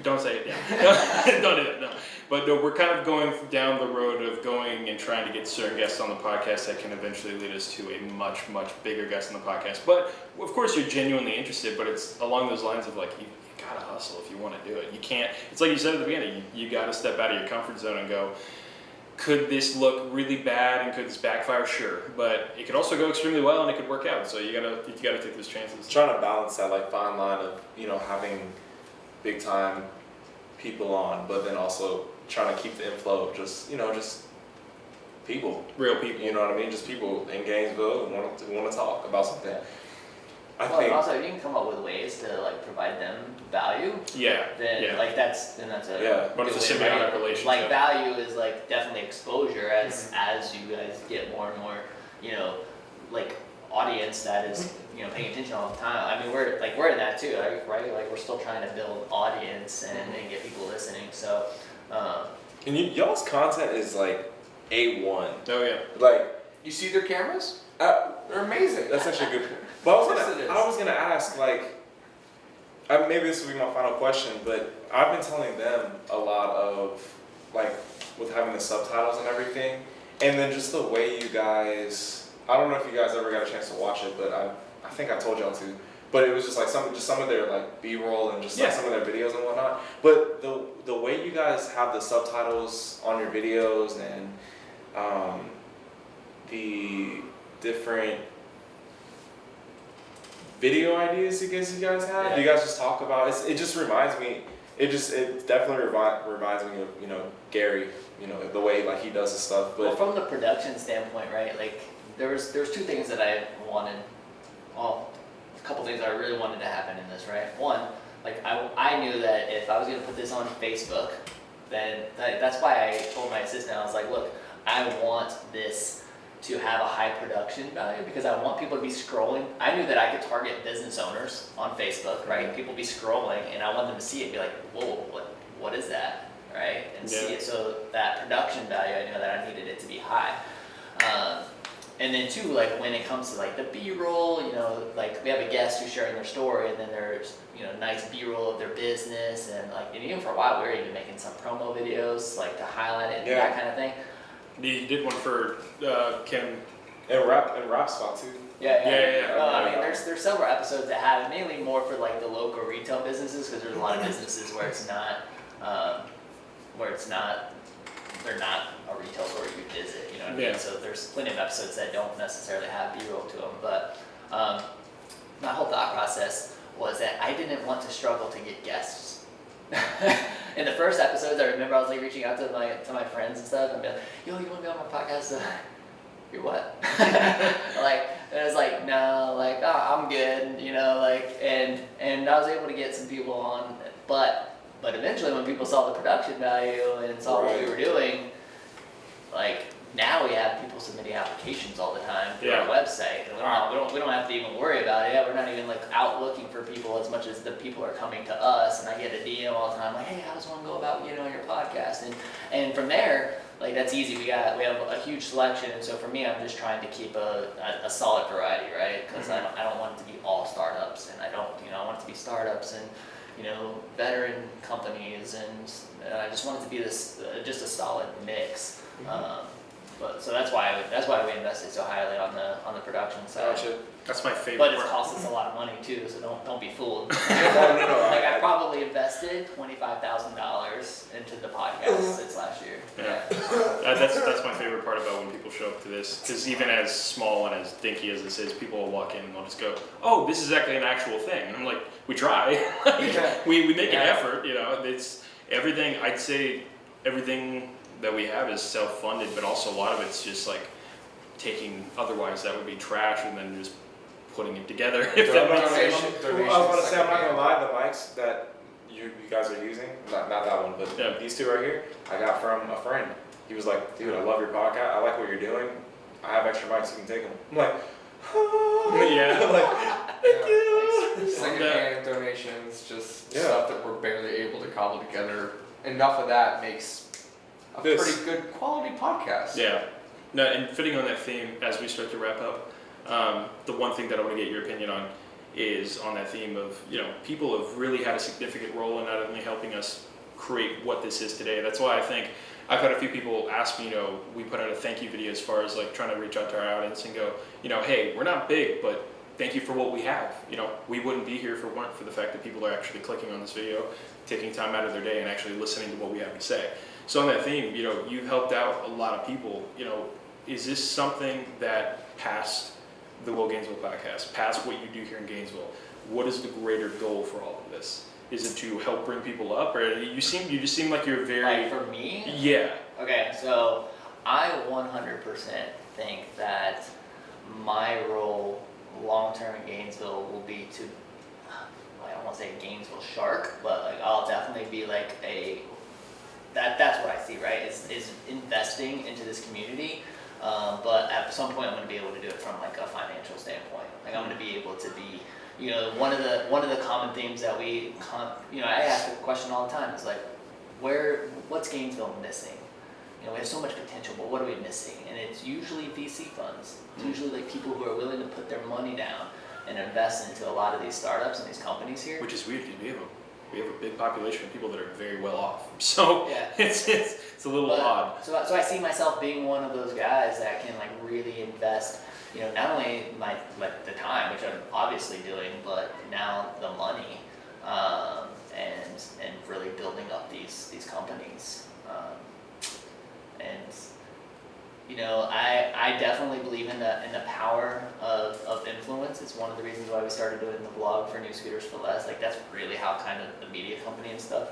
don't say it. Yeah. Don't do that. No. But no, we're kind of going down the road of going and trying to get certain guests on the podcast that can eventually lead us to a much, much bigger guest on the podcast. But of course, you're genuinely interested, but it's along those lines of like, you gotta hustle if you want to do it. You can't. It's like you said at the beginning. You gotta step out of your comfort zone and go, could this look really bad and could this backfire? Sure, but it could also go extremely well and it could work out. So you gotta take those chances. Trying to balance that like fine line of having big time people on, but then also trying to keep the inflow of just people, real people. You know what I mean? Just people in Gainesville who want to talk about something. I think. And also, you can come up with ways to like provide them value. Yeah. Then that's a yeah. But it's a symbiotic relationship. Like value is like definitely exposure as you guys get more and more, like audience that is paying attention all the time. We're in that too, right? Like we're still trying to build audience and get people listening. So. And y'all's content is like A1. Oh yeah. Like you see their cameras? They're amazing. That's actually good. But I was gonna ask, like, maybe this will be my final question, but I've been telling them a lot of, like, with having the subtitles and everything, and then just the way you guys, I don't know if you guys ever got a chance to watch it, but I think I told y'all to, but it was just like some of their like B-roll and just like some of their videos and whatnot. But the way you guys have the subtitles on your videos and the different video ideas you guys have. Yeah. You guys just talk about it. Just reminds me. It definitely reminds me of Gary. The way like he does his stuff. But well, from the production standpoint, right? Like there's two things that I wanted. Well, a couple things I really wanted to happen in this, right? One, like I knew that if I was gonna put this on Facebook, then that's why I told my assistant, I was like, look, I want this to have a high production value because I want people to be scrolling. I knew that I could target business owners on Facebook, right? People be scrolling and I want them to see it and be like, whoa, what is that, right? And see it. So that production value, I knew that I needed it to be high. And then two, like when it comes to like the B-roll, like we have a guest who's sharing their story and then there's, nice B-roll of their business and like, and even for a while we were even making some promo videos like to highlight it and that kind of thing. You did one for Kim. And rap spot too. Yeah. Well, I mean, there's several episodes that have it, mainly more for like the local retail businesses because there's a lot of businesses where they're not a retail store you could visit. You know what I mean? So there's plenty of episodes that don't necessarily have B-roll to them. But my whole thought process was that I didn't want to struggle to get guests. in the first episodes, I remember I was like reaching out to my friends and stuff, and be like, yo, you want to be on my podcast? You're what? Like, and I was like, no, like, oh, I'm good, you know, like, and I was able to get some people on, but eventually when people saw the production value and saw what we were doing, like, now we have people submitting applications all the time through our website. And we don't have to even worry about it. We're not even like out looking for people as much as the people are coming to us. And I get a DM all the time like, hey, how does one go about getting on your podcast? And from there, like, that's easy. We have a huge selection. And so for me, I'm just trying to keep a solid variety, right? Because I don't want it to be all startups, and I want it to be startups and veteran companies, and I just want it to be this just a solid mix. So that's why we invested so highly on the production side. Gotcha. That's my favorite. But it's cost us a lot of money too, so don't be fooled. No. Like, I probably invested $25,000 into the podcast since last year. Yeah. That's my favorite part about when people show up to this, because even as small and as dinky as this is, people will walk in and they'll just go, "Oh, this is actually an actual thing." And I'm like, "We try. we make an effort. It's everything. I'd say everything that we have is self-funded, but also a lot of it's just like taking, otherwise that would be trash, and then just putting it together. If that makes sense. I was about to say, I'm not gonna lie, the mics that you guys are using, not that one, but these two right here, I got from a friend. He was like, dude, I love your podcast, I like what you're doing, I have extra mics, you can take them. I'm like, yeah. Like, thank you. Secondhand donations, just stuff that we're barely able to cobble together. Enough of that makes a pretty good quality podcast. Yeah. No, and fitting on that theme, as we start to wrap up, the one thing that I want to get your opinion on is on that theme of, people have really had a significant role in not only helping us create what this is today. That's why I think I've had a few people ask me, we put out a thank you video as far as like trying to reach out to our audience and go, hey, we're not big, but thank you for what we have. We wouldn't be here if it weren't for the fact that people are actually clicking on this video, taking time out of their day and actually listening to what we have to say. So on that theme, you've helped out a lot of people. Is this something that past the WHOA Gainesville podcast, past what you do here in Gainesville, what is the greater goal for all of this? Is it to help bring people up, or you just seem like you're very... Like for me? Yeah. Okay, so I 100% think that my role long-term in Gainesville will be to, I don't want to say a Gainesville shark, but like I'll definitely be like that's what I see, right, is investing into this community. But at some point I'm going to be able to do it from like a financial standpoint. Like I'm going to be able to be, one of the common themes that I ask the question all the time is like, what's Gainesville missing? We have so much potential, but what are we missing? And it's usually VC funds. It's usually like people who are willing to put their money down and invest into a lot of these startups and these companies here. Which is weird because we have a big population of people that are very well off. So it's a little odd. So I see myself being one of those guys that can like really invest, not only the time, which I'm obviously doing, but now the money, and really building up these companies. I definitely believe in the power of influence. It's one of the reasons why we started doing the blog for New Scooters for Less. Like that's really how kind of the media company and stuff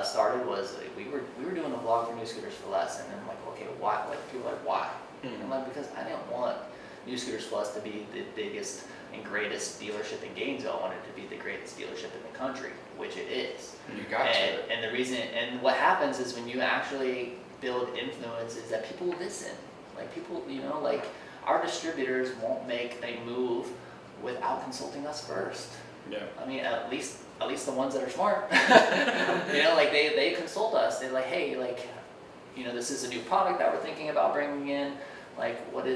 started. Was like, we were doing a blog for New Scooters for Less, and then I'm like, okay, why? Like people are like, why? Mm-hmm. I'm like, because I didn't want New Scooters for Less to be the biggest and greatest dealership in Gainesville. I wanted it to be the greatest dealership in the country, which it is. You got to. And the reason, and what happens is when you actually build influence is that people listen. Like people, like our distributors won't make a move without consulting us first. Yeah. I mean, at least the ones that are smart. Like they consult us. They're like, hey, like, this is a new product that we're thinking about bringing in. Like, what do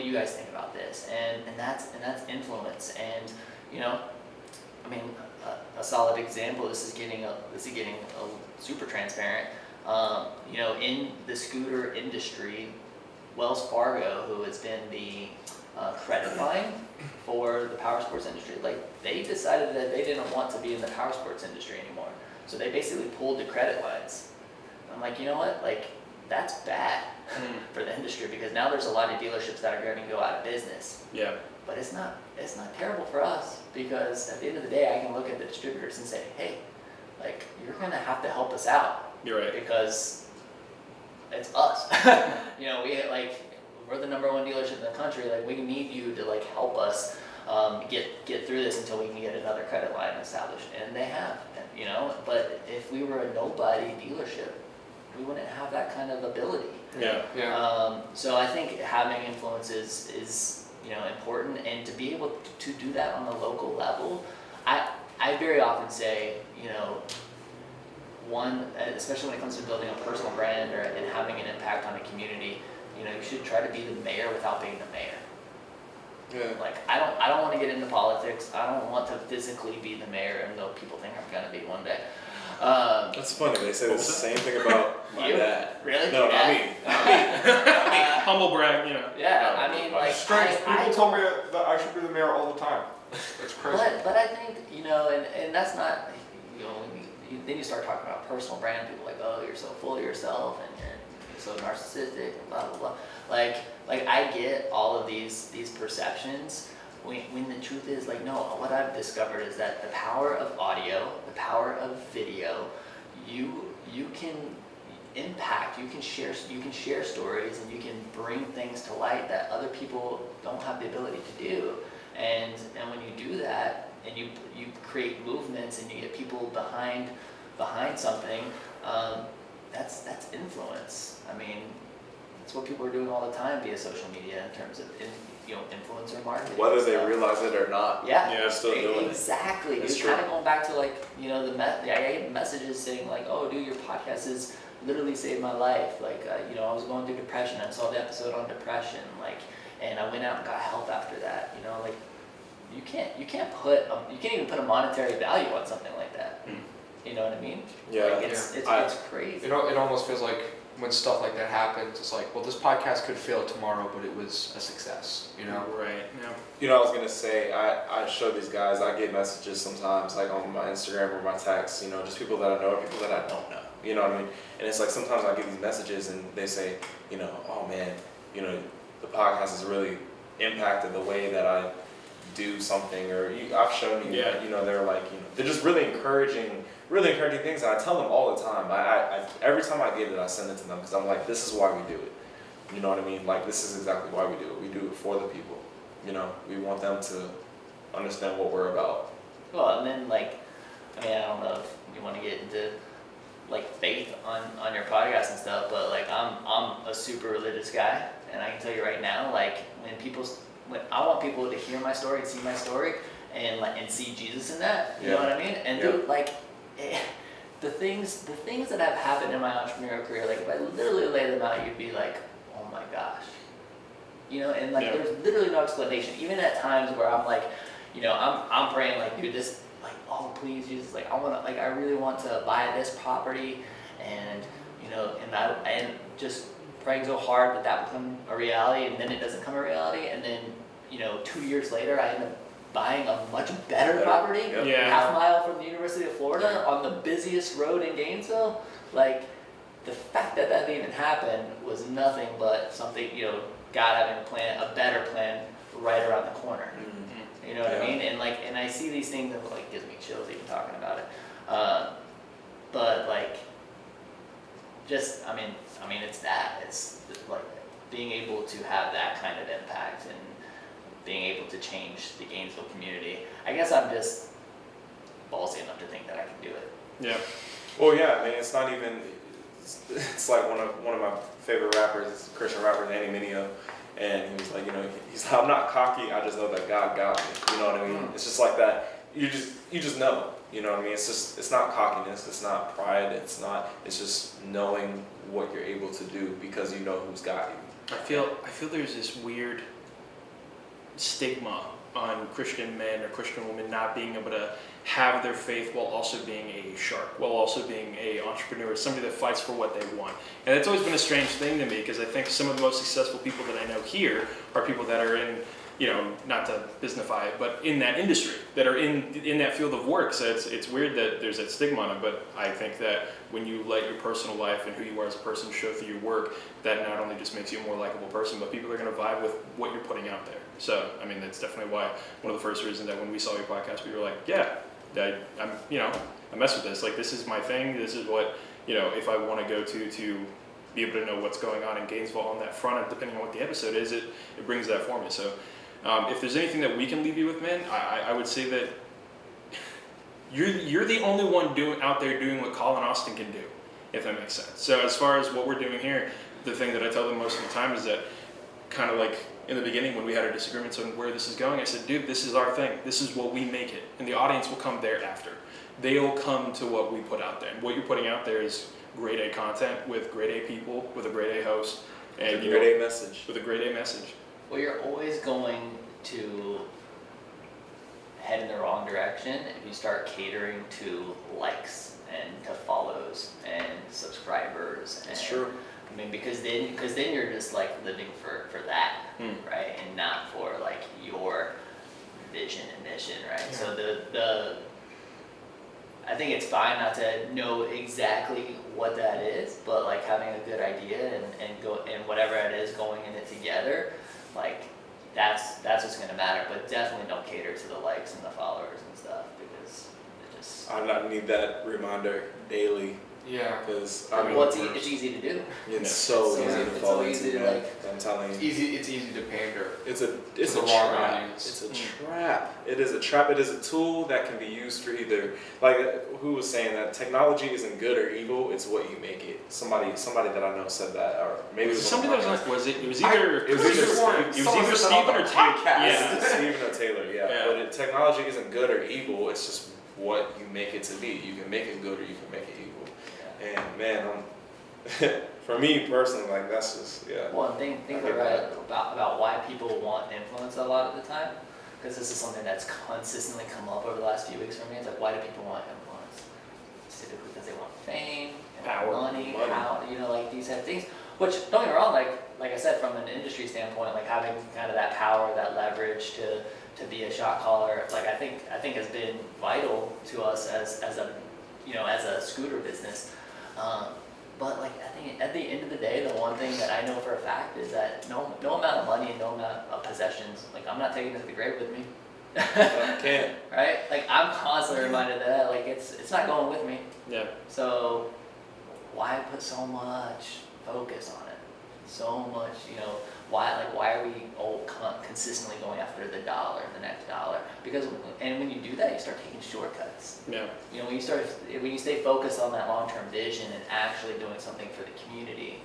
you guys think about this? And that's influence. And I mean, a solid example. This is getting super transparent. In the scooter industry, Wells Fargo, who has been the credit line for the power sports industry, like they decided that they didn't want to be in the power sports industry anymore. So they basically pulled the credit lines. I'm like, you know what? Like that's bad for the industry because now there's a lot of dealerships that are going to go out of business. Yeah. But it's not terrible for us because at the end of the day, I can look at the distributors and say, hey, like, you're gonna have to help us out. You're right. Because it's us. You know, we're the number one dealership in the country. Like, we need you to like help us get through this until we can get another credit line established. And they have, you know. But if we were a nobody dealership, we wouldn't have that kind of ability. Yeah. So I think having influence is you know, important, and to be able to do that on a local level, I very often say, you know, one, especially when it comes to building a personal brand and having an impact on a community, you know, you should try to be the mayor without being the mayor. Yeah. Like, I don't want to get into politics. I don't want to physically be the mayor, even though people think I'm gonna be one day. That's funny. They say the same thing about my dad. Really? No, not me. Humble brag, you know. Yeah, I mean, like, Strange. People tell me that I should be the mayor all the time. It's crazy. But I think, you know, and that's not, you know, then you start talking about personal brand. People are like, oh, you're so full of yourself and you're so narcissistic and blah blah blah. Like I get all of these perceptions. When the truth is, like, no, what I've discovered is that the power of audio, the power of video, you can impact, you can share stories, and you can bring things to light that other people don't have the ability to do. And when you do that, and you create movements, and you get people behind something, that's influence. I mean, that's what people are doing all the time via social media in terms of influencer marketing. Whether they realize it or not. Yeah, they're still doing it. Exactly. It's kind of going back to, like, you know, I get messages saying like, oh, dude, your podcast has literally saved my life. Like, you know, I was going through depression. I saw the episode on depression. Like, and I went out and got help after that. You know, like, you can't even put a monetary value on something like that. You know what I mean? Yeah. Like, it's crazy. It almost feels like when stuff like that happens, it's like, well, this podcast could fail tomorrow, but it was a success, you know? Right, yeah. You know, I was gonna say, I show these guys, I get messages sometimes, like on my Instagram or my texts, you know, just people that I know or people that I don't know, you know what I mean? And it's like, sometimes I get these messages and they say, you know, oh man, you know, the podcast has really impacted the way that I do something, or I've shown you, you know, they're like, you know, they're just really encouraging things, and I tell them all the time. I every time I get it, I send it to them, because I'm like, this is why we do it. You know what I mean? Like, this is exactly why we do it. We do it for the people. You know, we want them to understand what we're about. Well, and then, like, I mean, I don't know if you want to get into like faith on your podcast and stuff, but like, I'm a super religious guy, and I can tell you right now, like, when I want people to hear my story and see my story and see Jesus in that, you know what I mean? And dude, like, the things that have happened in my entrepreneurial career, like, if I literally lay them out, you'd be like, oh my gosh, you know. And like, there's literally no explanation. Even at times where I'm like, you know, I'm praying like, dude, this, like, oh please Jesus, like, I really want to buy this property, and you know, and just praying so hard that become a reality, and then it doesn't come a reality, and then, you know, 2 years later I end up buying a much better property, half a mile from the University of Florida, on the busiest road in Gainesville. Like, the fact that even happened was nothing but something, you know, God having a better plan right around the corner. Mm-hmm. You know what I mean? And like, and I see these things and, like, gives me chills even talking about it. But like, just, I mean, it's that. It's like being able to have that kind of impact and being able to change the Gainesville community. I guess I'm just ballsy enough to think that I can do it. Yeah. Well, yeah, I mean, it's not even. It's like one of my favorite rappers, Christian rapper, Danny Mineo, and he was like, you know, he's like, I'm not cocky. I just know that God got me. You know what I mean? It's just like that. You just know. You know what I mean? It's not cockiness. It's not pride. It's just knowing what you're able to do because you know who's got you. I feel there's this weird stigma on Christian men or Christian women not being able to have their faith while also being a shark, while also being a entrepreneur, somebody that fights for what they want. And it's always been a strange thing to me, because I think some of the most successful people that I know here are people that are in, you know, not to businessify it, but in that industry, that are in that field of work. So it's weird that there's that stigma on it, but I think that when you let your personal life and who you are as a person show through your work, that not only just makes you a more likable person, but people are going to vibe with what you're putting out there. So, I mean, that's definitely why one of the first reasons that when we saw your podcast, we were like, yeah, I'm, I mess with this. Like, this is my thing. This is what, if I want to go to be able to know what's going on in Gainesville on that front, depending on what the episode is, it brings that for me. So if there's anything that we can leave you with, man, I would say that you're the only one out there doing what Collin Austin can do, if that makes sense. So as far as what we're doing here, the thing that I tell them most of the time is that, kind of like in the beginning when we had our disagreements on where this is going, I said, dude, this is our thing. This is what we make it. And the audience will come thereafter. They'll come to what we put out there. And what you're putting out there is grade A content with grade A people, with a grade A host. And with a grade A message. With a grade A message. Well, you're always going to head in the wrong direction if you start catering to likes and to follows and subscribers. And, That's true. I mean, because then you're just like living for that, right, and not for like your vision and mission, right? Yeah. So I think it's fine not to know exactly what that is, but like having a good idea and whatever it is, going in it together, like that's what's gonna matter. But definitely don't cater to the likes and the followers and stuff, because it just. I need that reminder daily. Yeah. Because it's easy to do. It's so easy to fall into. Like, I'm telling you. It's easy to pander. It's a trap. It's a trap. It is a trap. It is a tool that can be used for either, like who was saying that technology isn't good or evil. It's what you make it. Somebody that I know said that, or maybe it was somebody that was like, it was either Steven or Taylor. Yeah, Steven or Taylor. Yeah. But technology isn't good or evil. It's just what you make it to be. You can make it good or you can make it evil. And man, for me personally, like that's just Well, think about why people want influence a lot of the time, because this is something that's consistently come up over the last few weeks for me. It's like, why do people want influence? It's typically because they want fame, and money, power, like these type of things. Which, don't get me wrong, like I said, from an industry standpoint, like having kind of that power, that leverage to be a shot caller, like I think has been vital to us as a scooter business. But like I think at the end of the day, the one thing that I know for a fact is that no amount of money and no amount of possessions, like I'm not taking it to the grave with me. I can't. Right? Like I'm constantly reminded of that. Like it's not going with me. Yeah. So why put so much focus on it? So much, why are we all consistently going after the dollar, the next dollar? Because when you do that, you start taking shortcuts. Yeah. When you stay focused on that long-term vision and actually doing something for the community,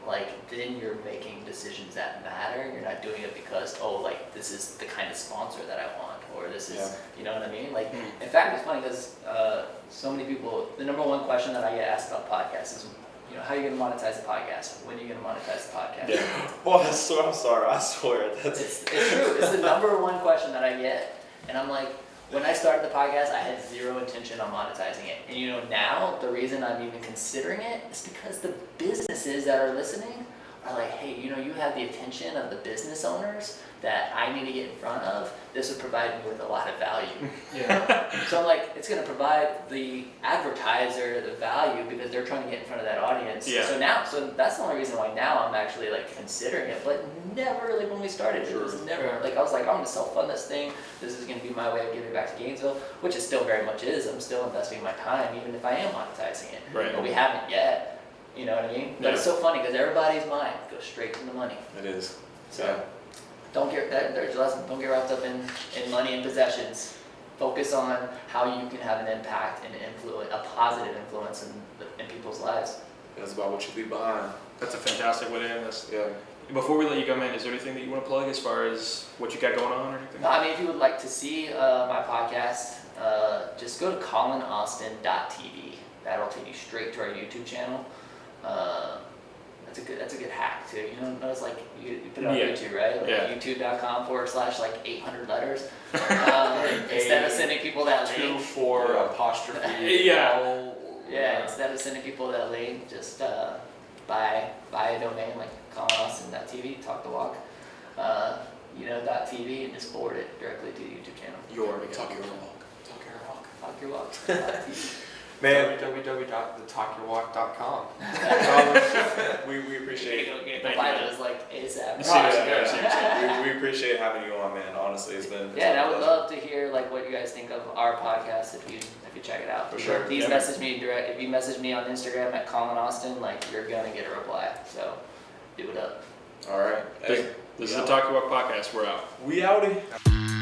like then you're making decisions that matter. You're not doing it because this is the kind of sponsor that I want, or this is you know what I mean. Like in fact, it's funny because so many people. The number one question that I get asked about podcasts is, how are you going to monetize the podcast? When are you going to monetize the podcast? Yeah. Well, I'm sorry. I swear. It's true. It's the number one question that I get. And I'm like, when I started the podcast, I had zero intention on monetizing it. And now the reason I'm even considering it is because the businesses that are listening are like, hey, you have the attention of the business owners that I need to get in front of. This would provide me with a lot of value. Yeah. So I'm like, it's going to provide the advertiser the value because they're trying to get in front of that audience. Yeah. So that's the only reason why now I'm actually like considering it, but never like when we started. It was never like I was like, I'm going to self-fund this thing. This is going to be my way of giving back to Gainesville, which it still very much is. I'm still investing my time, even if I am monetizing it. Right. But we haven't yet. You know what I mean? But it's so funny because everybody's mind goes straight to the money. It is. So don't get there's a lesson. Don't get wrapped up in money and possessions. Focus on how you can have an impact and a positive influence in people's lives. That's about what you leave behind. That's a fantastic way to end this. Yeah. Before we let you go, man, is there anything that you want to plug as far as what you got going on or anything? No, I mean, if you would like to see my podcast, just go to collinaustin.tv. That'll take you straight to our YouTube channel. That's a good hack too. Notice like you put it on YouTube, right? Like youtube.com/800 letters. Instead of sending people that link. 2-4 apostrophe. Yeah. Instead of sending people that link, just buy a domain like collinaustin.tv, talk the walk, .tv, and just forward it directly to the YouTube channel. Talk your walk. Man, www.thetalkyourwalk.com. We appreciate it. Buy those like ASAP. We we appreciate having you on, man. Honestly, it's been and I would pleasure. love to hear like what you guys think of our podcast if you check it out. For sure. Please message me direct. If you message me on Instagram at Collin Austin, like you're gonna get a reply. So do it up. All right. Hey, This is the Talk About Podcast. We're out. we outie.